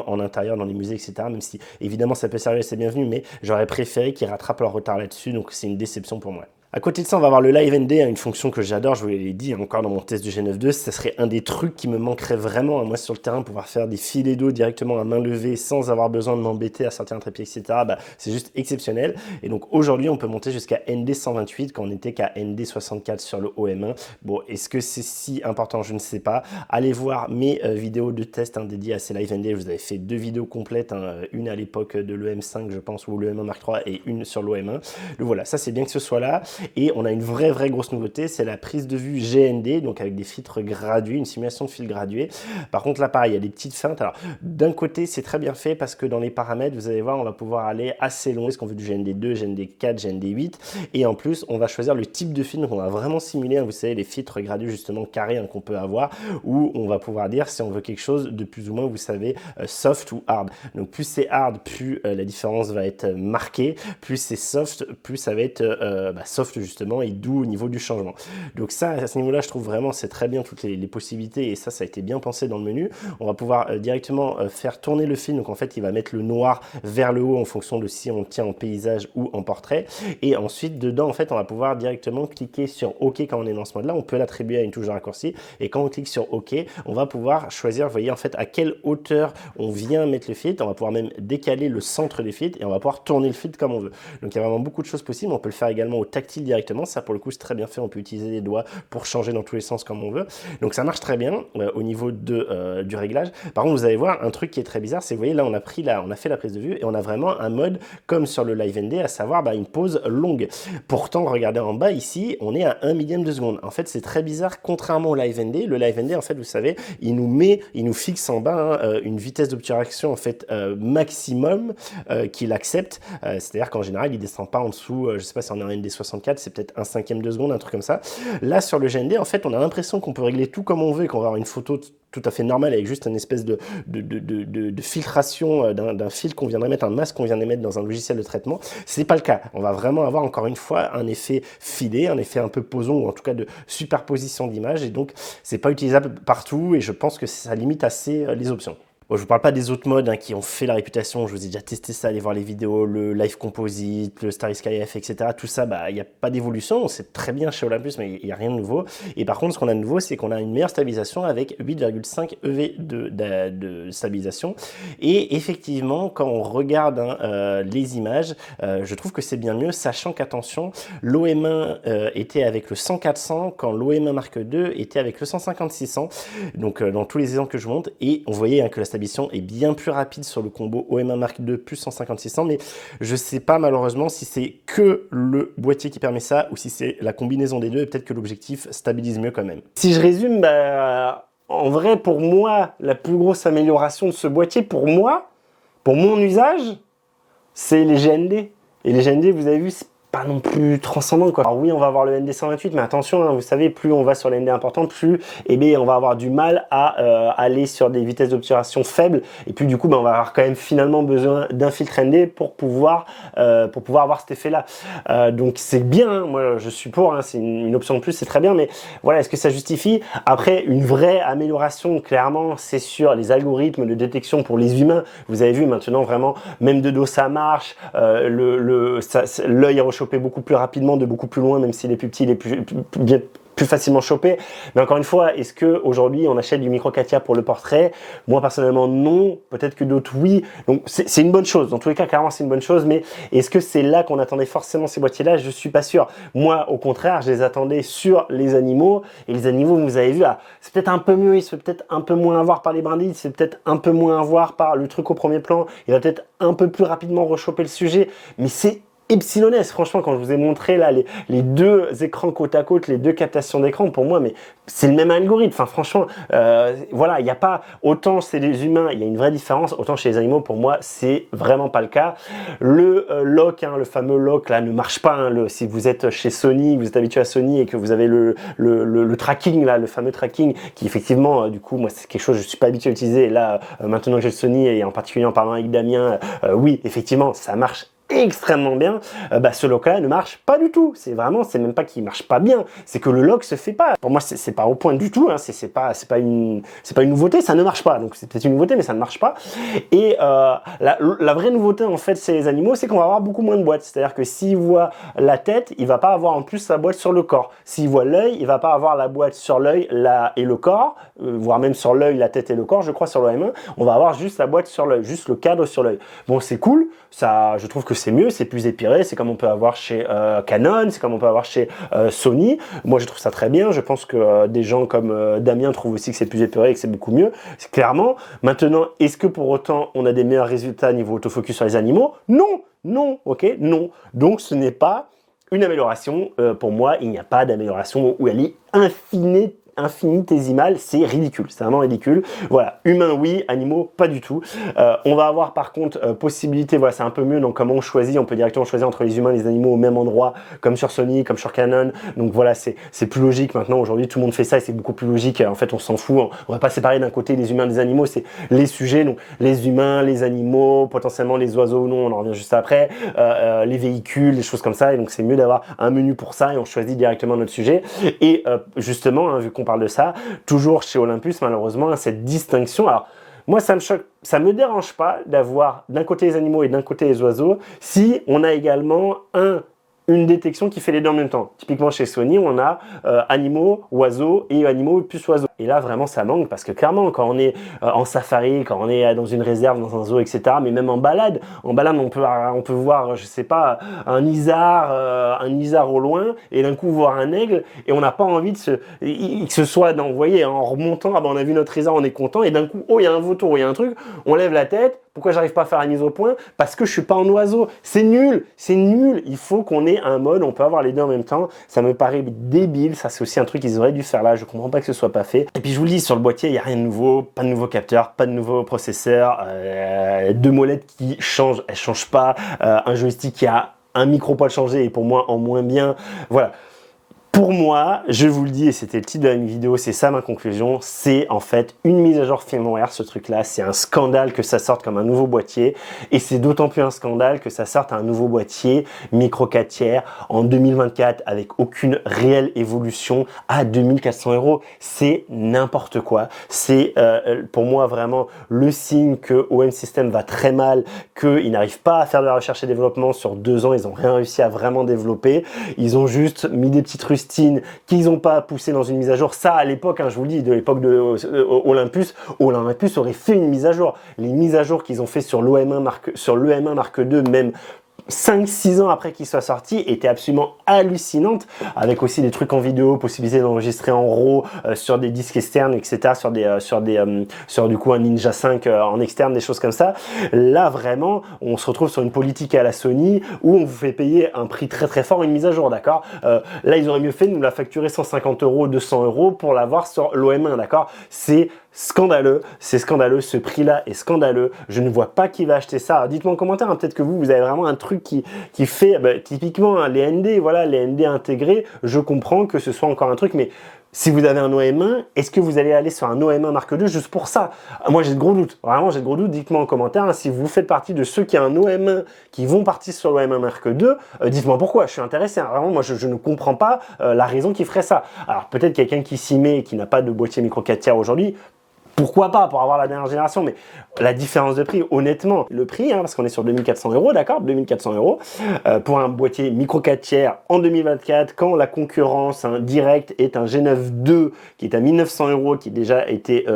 en intérieur, dans les musées, etc. Même si, évidemment, ça peut servir, c'est bienvenu, mais j'aurais préféré qu'ils rattrapent leur retard là-dessus. Donc, c'est une déception pour moi. À côté de ça, on va avoir le Live ND, une fonction que j'adore, je vous l'ai dit encore dans mon test du G9 II, ça serait un des trucs qui me manquerait vraiment à moi sur le terrain, pouvoir faire des filets d'eau directement à main levée sans avoir besoin de m'embêter à sortir un trépied, etc. Bah, c'est juste exceptionnel. Et donc aujourd'hui, on peut monter jusqu'à ND 128 quand on n'était qu'à ND 64 sur le OM1. Bon, est-ce que c'est si important? Je ne sais pas. Allez voir mes vidéos de test hein, dédiées à ces Live ND. Je vous avais fait 2 vidéos complètes, hein, une à l'époque de l'EM5, je pense, ou l'EM1 Mark III et une sur l'OM1. Donc voilà, ça c'est bien que ce soit là. Et on a une vraie grosse nouveauté, c'est la prise de vue GND, donc avec des filtres gradués, une simulation de fil gradué. Par contre là pareil, il y a des petites feintes. Alors d'un côté c'est très bien fait parce que dans les paramètres, vous allez voir, on va pouvoir aller assez loin. Est-ce qu'on veut du GND2, GND4, GND8? Et en plus, on va choisir le type de film. Donc on va vraiment simuler, hein, vous savez, les filtres gradués justement carrés hein, qu'on peut avoir, où on va pouvoir dire si on veut quelque chose de plus ou moins, vous savez, soft ou hard. Donc plus c'est hard, plus la différence va être marquée. Plus c'est soft, plus ça va être soft justement et doux au niveau du changement. Donc ça, à ce niveau-là, je trouve vraiment c'est très bien toutes les possibilités et ça a été bien pensé dans le menu. On va pouvoir directement faire tourner le film. Donc en fait, il va mettre le noir vers le haut en fonction de si on tient en paysage ou en portrait. Et ensuite, dedans, en fait, on va pouvoir directement cliquer sur OK quand on est dans ce mode-là. On peut l'attribuer à une touche de raccourci. Et quand on clique sur OK, on va pouvoir choisir, vous voyez, en fait, à quelle hauteur on vient mettre le filtre. On va pouvoir même décaler le centre des filtres et on va pouvoir tourner le filtre comme on veut. Donc il y a vraiment beaucoup de choses possibles. On peut le faire également au tactile directement. Ça, pour le coup, c'est très bien fait. On peut utiliser les doigts pour changer dans tous les sens comme on veut. Donc ça marche très bien au niveau du réglage. Par contre, vous allez voir un truc qui est très bizarre, c'est vous voyez là, on a fait la prise de vue et on a vraiment un mode comme sur le Live ND, à savoir une pause longue. Pourtant, regardez en bas ici, on est à 1 millième de seconde. En fait, c'est très bizarre. Contrairement au Live ND, le Live ND, en fait, vous savez, il nous fixe en bas une vitesse d'obturation en fait maximum qu'il accepte. C'est-à-dire qu'en général, il descend pas en dessous. Je sais pas si on est en ND 64, c'est peut-être 1/5 de seconde, un truc comme ça. Là, sur le GND, en fait, on a l'impression qu'on peut régler tout comme on veut et qu'on va avoir une photo tout à fait normale avec juste une espèce de filtration d'un fil qu'on viendrait mettre, un masque qu'on viendrait mettre dans un logiciel de traitement. C'est pas le cas. On va vraiment avoir encore une fois un effet filé, un effet un peu poson ou en tout cas de superposition d'images et donc c'est pas utilisable partout et je pense que ça limite assez les options. Bon, je ne vous parle pas des autres modes qui ont fait la réputation, je vous ai déjà testé ça, allez voir les vidéos, le Live Composite, le Starry Sky F, etc. Tout ça, il n'y a pas d'évolution, c'est très bien chez Olympus, mais il n'y a rien de nouveau. Et par contre, ce qu'on a de nouveau, c'est qu'on a une meilleure stabilisation avec 8,5 EV de stabilisation. Et effectivement, quand on regarde les images, je trouve que c'est bien mieux, sachant qu'attention, l'OM1 était avec le 100-400, quand l'OM1 Mark II était avec le 150-600. Donc, dans tous les exemples que je vous montre, et on voyait que la stabilisation est bien plus rapide sur le combo OM1 Mark II plus 150-600, mais je sais pas malheureusement si c'est que le boîtier qui permet ça ou si c'est la combinaison des deux et peut-être que l'objectif stabilise mieux quand même. Si je résume, en vrai pour moi, la plus grosse amélioration de ce boîtier, pour moi, pour mon usage, c'est les GND. Et les GND, vous avez vu, pas non plus transcendant, quoi. Alors oui, on va avoir le ND128, mais attention, hein, vous savez, plus on va sur les ND importants, plus on va avoir du mal à aller sur des vitesses d'obturation faibles, et puis du coup, on va avoir quand même finalement besoin d'un filtre ND pour pouvoir avoir cet effet-là. Donc c'est bien, hein, moi je suis pour, hein, c'est une option de plus, c'est très bien, mais voilà, est-ce que ça justifie? Après, une vraie amélioration, clairement, c'est sur les algorithmes de détection pour les humains. Vous avez vu maintenant, vraiment, même de dos ça marche, l'œil est rechopé beaucoup plus rapidement, de beaucoup plus loin, même s'il est plus petit, il est plus facilement chopé. Mais encore une fois, est-ce que aujourd'hui on achète du micro 4K pour le portrait? Moi personnellement non, peut-être que d'autres oui. Donc c'est une bonne chose. Dans tous les cas, clairement c'est une bonne chose. Mais est-ce que c'est là qu'on attendait forcément ces boîtiers-là? Je suis pas sûr. Moi, au contraire, je les attendais sur les animaux. Et les animaux, vous avez vu, c'est peut-être un peu mieux, il se fait peut-être un peu moins avoir par les brindilles, c'est peut-être un peu moins avoir par le truc au premier plan. Il va peut-être un peu plus rapidement rechoper le sujet. Mais c'est epsilonès, franchement, quand je vous ai montré là les deux écrans côte à côte, les deux captations d'écran, pour moi, mais c'est le même algorithme. Enfin, franchement, voilà, il n'y a pas autant chez les humains, il y a une vraie différence, autant chez les animaux, pour moi, c'est vraiment pas le cas. Le lock, hein, le fameux lock là, ne marche pas. Hein, si vous êtes chez Sony, vous êtes habitué à Sony et que vous avez le tracking là, le fameux tracking, qui effectivement, du coup, moi, c'est quelque chose que je suis pas habitué à utiliser. Et là, maintenant que j'ai le Sony et en particulier en parlant avec Damien, oui, effectivement, ça marche extrêmement bien. Ce lock là ne marche pas du tout. C'est même pas qu'il marche pas bien, c'est que le lock se fait pas. Pour moi, c'est pas au point du tout, hein. C'est pas une nouveauté, ça ne marche pas. Donc c'est peut-être une nouveauté, mais ça ne marche pas. Et la vraie nouveauté en fait chez les animaux, c'est qu'on va avoir beaucoup moins de boîtes. C'est-à-dire que s'il voit la tête, il va pas avoir en plus sa boîte sur le corps. S'il voit l'œil, il va pas avoir la boîte sur l'œil et le corps, voire même sur l'œil, la tête et le corps. Je crois sur l'OM1, on va avoir juste la boîte sur l'œil, juste le cadre sur l'œil. Bon, c'est cool. Ça, je trouve que c'est mieux, c'est plus épuré, c'est comme on peut avoir chez Canon, c'est comme on peut avoir chez Sony. Moi, je trouve ça très bien. Je pense que des gens comme Damien trouvent aussi que c'est plus épuré et que c'est beaucoup mieux. Clairement. Maintenant, est-ce que pour autant on a des meilleurs résultats niveau autofocus sur les animaux? Non, non, ok, non. Donc, ce n'est pas une amélioration. Pour moi, il n'y a pas d'amélioration où elle est infinitésimale, c'est ridicule, c'est vraiment ridicule. Voilà, humains oui, animaux pas du tout. On va avoir par contre possibilité, voilà, c'est un peu mieux, donc comment on choisit, on peut directement choisir entre les humains et les animaux au même endroit, comme sur Sony, comme sur Canon, donc voilà, c'est plus logique maintenant, aujourd'hui tout le monde fait ça et c'est beaucoup plus logique, en fait on s'en fout, on va pas séparer d'un côté les humains et les animaux, c'est les sujets, donc les humains, les animaux, potentiellement les oiseaux, non, on en revient juste après, les véhicules, des choses comme ça, et donc c'est mieux d'avoir un menu pour ça et on choisit directement notre sujet, et justement, hein, vu qu'on parle de ça, toujours chez Olympus, malheureusement, cette distinction. Alors, moi, ça me choque, ça me dérange pas d'avoir d'un côté les animaux et d'un côté les oiseaux, si on a également une détection qui fait les deux en même temps. Typiquement chez Sony, on a animaux, oiseaux et animaux plus oiseaux. Et là, vraiment, ça manque parce que clairement, quand on est en safari, quand on est dans une réserve, dans un zoo, etc., mais même en balade, on peut voir, je sais pas, un isard au loin et d'un coup voir un aigle et on n'a pas envie que ce soit, vous voyez, en remontant, on a vu notre isard, on est content et d'un coup, oh, il y a un vautour, il y a un truc, on lève la tête. Pourquoi j'arrive pas à faire la mise au point? Parce que je suis pas en oiseau. C'est nul, c'est nul. Il faut qu'on ait un mode, on peut avoir les deux en même temps. Ça me paraît débile. Ça, c'est aussi un truc qu'ils auraient dû faire là. Je comprends pas que ce soit pas fait. Et puis, je vous le dis, sur le boîtier, il y a rien de nouveau. Pas de nouveau capteur, pas de nouveau processeur. Deux molettes qui changent, elles changent pas. Un joystick qui a un micro-poil changé et pour moi en moins bien. Voilà. Pour moi, je vous le dis, et c'était le titre de la vidéo, c'est ça ma conclusion, c'est en fait une mise à jour firmware, ce truc-là. C'est un scandale que ça sorte comme un nouveau boîtier, et c'est d'autant plus un scandale que ça sorte un nouveau boîtier micro 4 tiers en 2024 avec aucune réelle évolution à 2400 €. C'est n'importe quoi. C'est pour moi vraiment le signe que OM System va très mal, qu'ils n'arrivent pas à faire de la recherche et développement sur 2 ans, ils n'ont rien réussi à vraiment développer. Ils ont juste mis des petites rustines qu'ils n'ont pas poussé dans une mise à jour. Ça, à l'époque, hein, je vous le dis, de l'époque de Olympus aurait fait une mise à jour. Les mises à jour qu'ils ont fait sur l'EM1 Mark II, même 5-6 ans après qu'il soit sorti, était absolument hallucinante, avec aussi des trucs en vidéo, possibilité d'enregistrer en RAW sur des disques externes, etc., sur du coup un Ninja 5 en externe, des choses comme ça. Là vraiment, on se retrouve sur une politique à la Sony où on vous fait payer un prix très très fort une mise à jour, d'accord. Là ils auraient mieux fait de nous la facturer 150 €, 200 € pour l'avoir sur l'OM1, d'accord. C'est scandaleux, ce prix-là est scandaleux. Je ne vois pas qui va acheter ça. Dites-moi en commentaire, hein, peut-être que vous avez vraiment un truc truc qui fait, typiquement, hein, les ND, voilà, les ND intégrés, je comprends que ce soit encore un truc, mais si vous avez un OM1, est-ce que vous allez aller sur un OM1 Mark II juste pour ça? Moi, j'ai de gros doutes. Vraiment, j'ai de gros doutes. Dites-moi en commentaire hein, si vous faites partie de ceux qui ont un OM1 qui vont partir sur l'OM1 Mark II. Dites-moi pourquoi. Je suis intéressé. Hein. Vraiment, moi, je ne comprends pas la raison qui ferait ça. Alors, peut-être quelqu'un qui s'y met et qui n'a pas de boîtier micro 4 tiers aujourd'hui, pourquoi pas pour avoir la dernière génération, mais la différence de prix, honnêtement, le prix, hein, parce qu'on est sur 2400 €, d'accord, 2400 € pour un boîtier micro 4 tiers en 2024, quand la concurrence directe est un G9 II qui est à 1900 €, qui déjà été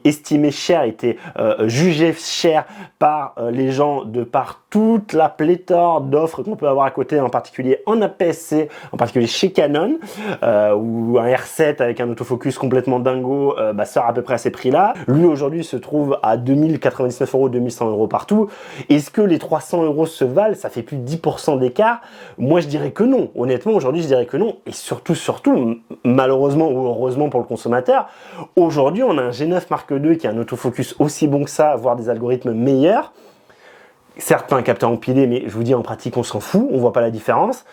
estimé cher, été jugé cher par les gens de par toute la pléthore d'offres qu'on peut avoir à côté, en particulier en APS-C, en particulier chez Canon, ou un R7 avec un autofocus complètement dingo, sort à peu près à ces prix-là. Lui, aujourd'hui, se trouve à 2099 €, 2100 € partout. Est-ce que les 300 € se valent? Ça fait plus de 10% d'écart. Moi, je dirais que non. Honnêtement, aujourd'hui, je dirais que non. Et surtout, malheureusement ou heureusement pour le consommateur, aujourd'hui, on a un G9 Mark II qui a un autofocus aussi bon que ça, voire des algorithmes meilleurs. Certes, pas un capteur empilé, mais je vous dis, en pratique, on s'en fout. On voit pas la différence.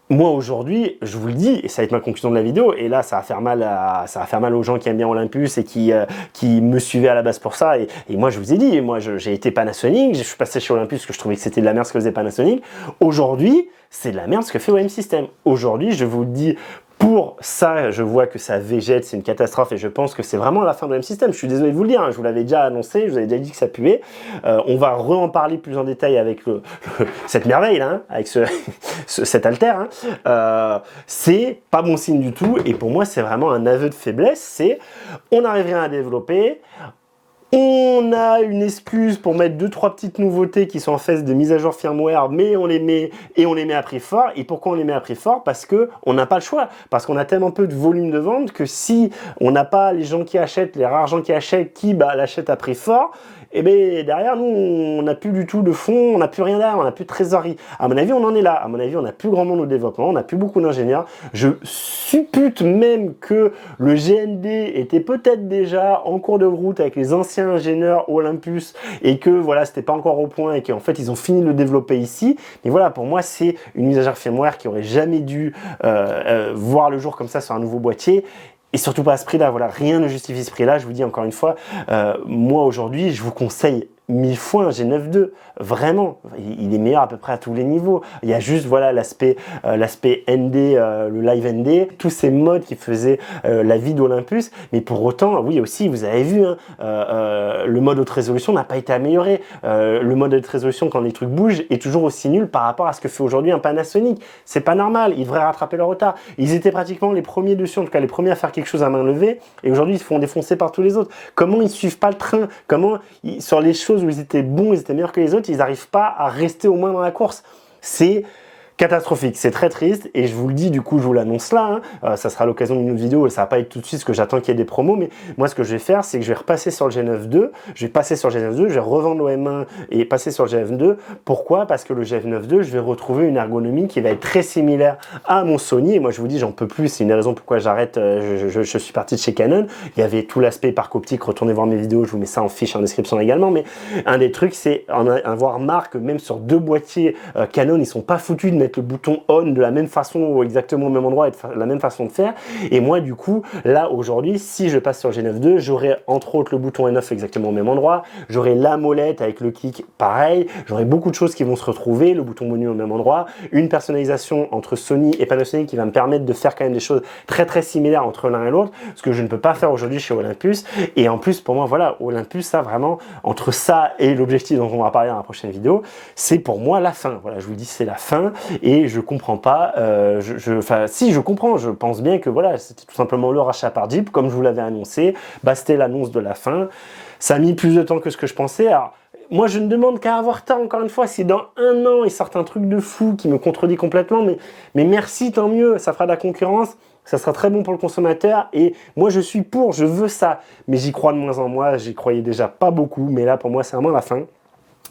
Moi aujourd'hui, je vous le dis, et ça va être ma conclusion de la vidéo, et là ça va faire mal aux gens qui aiment bien Olympus et qui me suivaient à la base pour ça. Et moi je vous ai dit, moi j'ai été Panasonic, je suis passé chez Olympus parce que je trouvais que c'était de la merde ce que faisait Panasonic. Aujourd'hui, c'est de la merde ce que fait OM System. Aujourd'hui, je vous le dis. Pour ça, je vois que ça végète, c'est une catastrophe et je pense que c'est vraiment la fin de OM System. Je suis désolé de vous le dire, hein, je vous l'avais déjà annoncé, je vous avais déjà dit que ça puait. On va en parler plus en détail avec cette merveille là, hein, avec cet alter. Hein. C'est pas bon signe du tout et pour moi c'est vraiment un aveu de faiblesse. C'est on n'arrive rien à développer. On a une excuse pour mettre 2-3 petites nouveautés qui sont en phase de mise à jour firmware, mais on les met à prix fort. Et pourquoi on les met à prix fort? Parce que on n'a pas le choix. Parce qu'on a tellement peu de volume de vente que si on n'a pas les gens qui achètent, les rares gens qui achètent, qui l'achètent à prix fort, et bien derrière nous, on n'a plus du tout de fonds, on n'a plus rien derrière, on n'a plus de trésorerie. À mon avis, on en est là. À mon avis, on n'a plus grand monde au développement, on n'a plus beaucoup d'ingénieurs. Je suppute même que le GND était peut-être déjà en cours de route avec les anciens ingénieurs Olympus et que voilà, c'était pas encore au point et qu'en fait, ils ont fini de le développer ici. Mais voilà, pour moi, c'est une mise à jour firmware qui aurait jamais dû voir le jour comme ça sur un nouveau boîtier. Et surtout pas à ce prix-là, voilà, rien ne justifie ce prix-là. Je vous dis encore une fois, moi aujourd'hui, je vous conseille 1000 fois un G9 II, vraiment, il est meilleur à peu près à tous les niveaux. Il y a juste voilà l'aspect ND, le live ND, tous ces modes qui faisaient la vie d'Olympus, mais pour autant, oui aussi, vous avez vu, hein, le mode haute résolution n'a pas été amélioré. Le mode haute résolution quand les trucs bougent est toujours aussi nul par rapport à ce que fait aujourd'hui un Panasonic. C'est pas normal, ils devraient rattraper leur retard. Ils étaient pratiquement les premiers dessus, en tout cas les premiers à faire quelque chose à main levée, et aujourd'hui ils se font défoncer par tous les autres. Comment ils suivent pas le train? Comment sur les choses où ils étaient bons, ils étaient meilleurs que les autres, ils n'arrivent pas à rester au moins dans la course. C'est catastrophique, c'est très triste et je vous le dis, du coup je vous l'annonce là, hein, ça sera l'occasion d'une autre vidéo et ça va pas être tout de suite parce que j'attends qu'il y ait des promos, mais moi ce que je vais faire c'est que je vais repasser sur le G9 II, je vais revendre l'OM1 et passer sur le G9 II. Pourquoi? Parce que le G9 II, je vais retrouver une ergonomie qui va être très similaire à mon Sony et moi je vous dis j'en peux plus, c'est une des raisons pourquoi j'arrête, je suis parti de chez Canon. Il y avait tout l'aspect parc optique, retournez voir mes vidéos, je vous mets ça en fiche en description également, mais un des trucs c'est avoir marre que même sur deux boîtiers Canon ils sont pas foutus de mettre le bouton on de la même façon ou exactement au même endroit et de la même façon de faire. Et moi du coup là aujourd'hui si je passe sur le G9 II, j'aurai entre autres le bouton N9 exactement au même endroit, j'aurai la molette avec le kick pareil, j'aurai beaucoup de choses qui vont se retrouver, le bouton menu au même endroit, une personnalisation entre Sony et Panasonic qui va me permettre de faire quand même des choses très très similaires entre l'un et l'autre, ce que je ne peux pas faire aujourd'hui chez Olympus. Et en plus pour moi voilà, Olympus ça vraiment entre ça et l'objectif dont on va parler dans la prochaine vidéo, c'est pour moi la fin. Voilà, je vous dis c'est la fin. Et je comprends pas, enfin si je comprends, je pense bien que voilà, c'était tout simplement le rachat par Jeep, comme je vous l'avais annoncé, c'était l'annonce de la fin, ça a mis plus de temps que ce que je pensais, alors moi je ne demande qu'à avoir tard encore une fois, si dans un an ils sortent un truc de fou qui me contredit complètement, mais merci, tant mieux, ça fera de la concurrence, ça sera très bon pour le consommateur et moi je suis pour, je veux ça, mais j'y crois de moins en moins, j'y croyais déjà pas beaucoup, mais là pour moi c'est vraiment la fin.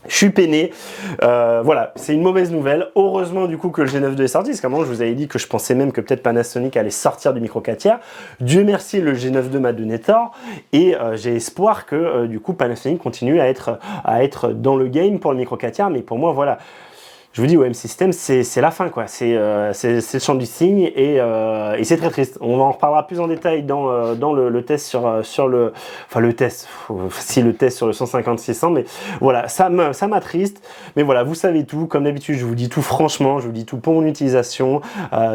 Je suis peiné, voilà, c'est une mauvaise nouvelle. Heureusement du coup que le G9 II est sorti, parce qu'à un moment je vous avais dit que je pensais même que peut-être Panasonic allait sortir du micro 4 tiers. Dieu merci, le G9 II m'a donné tort et j'ai espoir que du coup Panasonic continue à être dans le game pour le micro 4 tiers, mais pour moi voilà. je vous dis, OM System, c'est la fin, quoi. C'est le champ du signe et c'est très triste. On en reparlera plus en détail dans le test sur le... Enfin, le test, si le test sur le 150-600, mais voilà, ça m'attriste. Mais voilà, vous savez tout. Comme d'habitude, je vous dis tout franchement, je vous dis tout pour mon utilisation.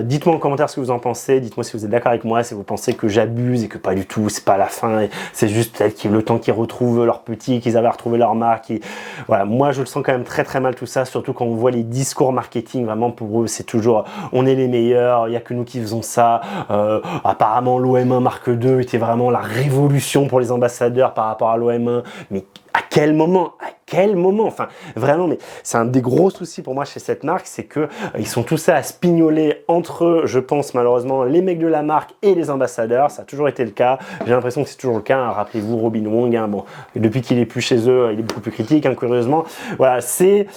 Dites-moi en commentaire ce que vous en pensez. Dites-moi si vous êtes d'accord avec moi, si vous pensez que j'abuse et que pas du tout, c'est pas la fin. C'est juste peut-être le temps qu'ils retrouvent leur petit, qu'ils avaient retrouvé leur marque. Voilà, moi, je le sens quand même très très mal tout ça, surtout quand on voit les discours marketing, vraiment pour eux c'est toujours on est les meilleurs, il n'y a que nous qui faisons ça, apparemment l'OM1 Mark II était vraiment la révolution pour les ambassadeurs par rapport à l'OM1, mais à quel moment? Enfin, vraiment, mais c'est un des gros soucis pour moi chez cette marque, c'est que ils sont tous à spignoler entre eux, je pense malheureusement, les mecs de la marque et les ambassadeurs. Ça a toujours été le cas. J'ai l'impression que c'est toujours le cas. Hein. Rappelez-vous Robin Wong, hein, bon, depuis qu'il est plus chez eux, il est beaucoup plus critique, hein, curieusement. Voilà, c'est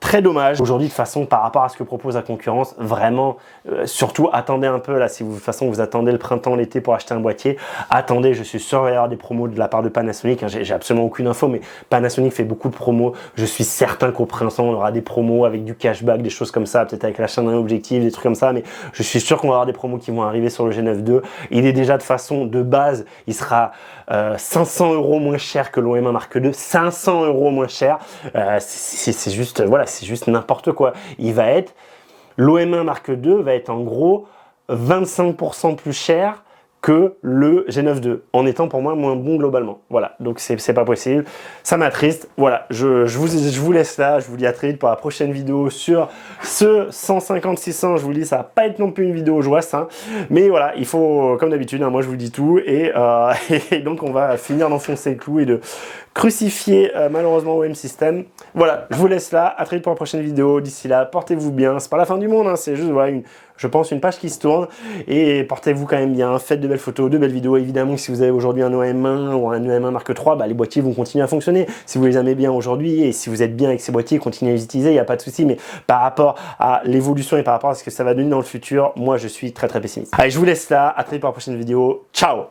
très dommage. Aujourd'hui, de toute façon, par rapport à ce que propose la concurrence, vraiment, surtout, attendez un peu, là, si vous, de toute façon, vous attendez le printemps, l'été pour acheter un boîtier, attendez, je suis sûr qu'il va y avoir des promos de la part de Panasonic, hein, j'ai absolument aucune info, mais Panasonic fait beaucoup de promos, je suis certain qu'au printemps, on aura des promos avec du cashback, des choses comme ça, peut-être avec l'achat d'un objectif, des trucs comme ça, mais je suis sûr qu'on va avoir des promos qui vont arriver sur le G9 II. Il est déjà de façon, de base, il sera 500 € moins cher que l'OM1 Mark II, 500 € moins cher, c'est juste, voilà, c'est juste n'importe quoi. L'OM1 Mark II va être en gros 25% plus cher que le G9 II, en étant pour moi moins bon globalement. Voilà, donc c'est pas possible, ça m'attriste. Voilà, je vous laisse là, je vous dis à très vite pour la prochaine vidéo sur ce 150-600. Je vous le dis, ça va pas être non plus une vidéo joie, hein, mais voilà, il faut, comme d'habitude, hein, moi je vous dis tout, et donc on va finir d'enfoncer le clou et de crucifier malheureusement OM System. Voilà, je vous laisse là, à très vite pour la prochaine vidéo. D'ici là, portez-vous bien, c'est pas la fin du monde, hein, c'est juste voilà, je pense une page qui se tourne, et portez-vous quand même bien, faites de belles photos, de belles vidéos. Évidemment, si vous avez aujourd'hui un OM1 ou un OM1 Mark III, bah, les boîtiers vont continuer à fonctionner. Si vous les aimez bien aujourd'hui et si vous êtes bien avec ces boîtiers, continuez à les utiliser, il n'y a pas de souci. Mais par rapport à l'évolution et par rapport à ce que ça va donner dans le futur, moi je suis très très pessimiste. Allez, je vous laisse là, à très vite pour la prochaine vidéo. Ciao.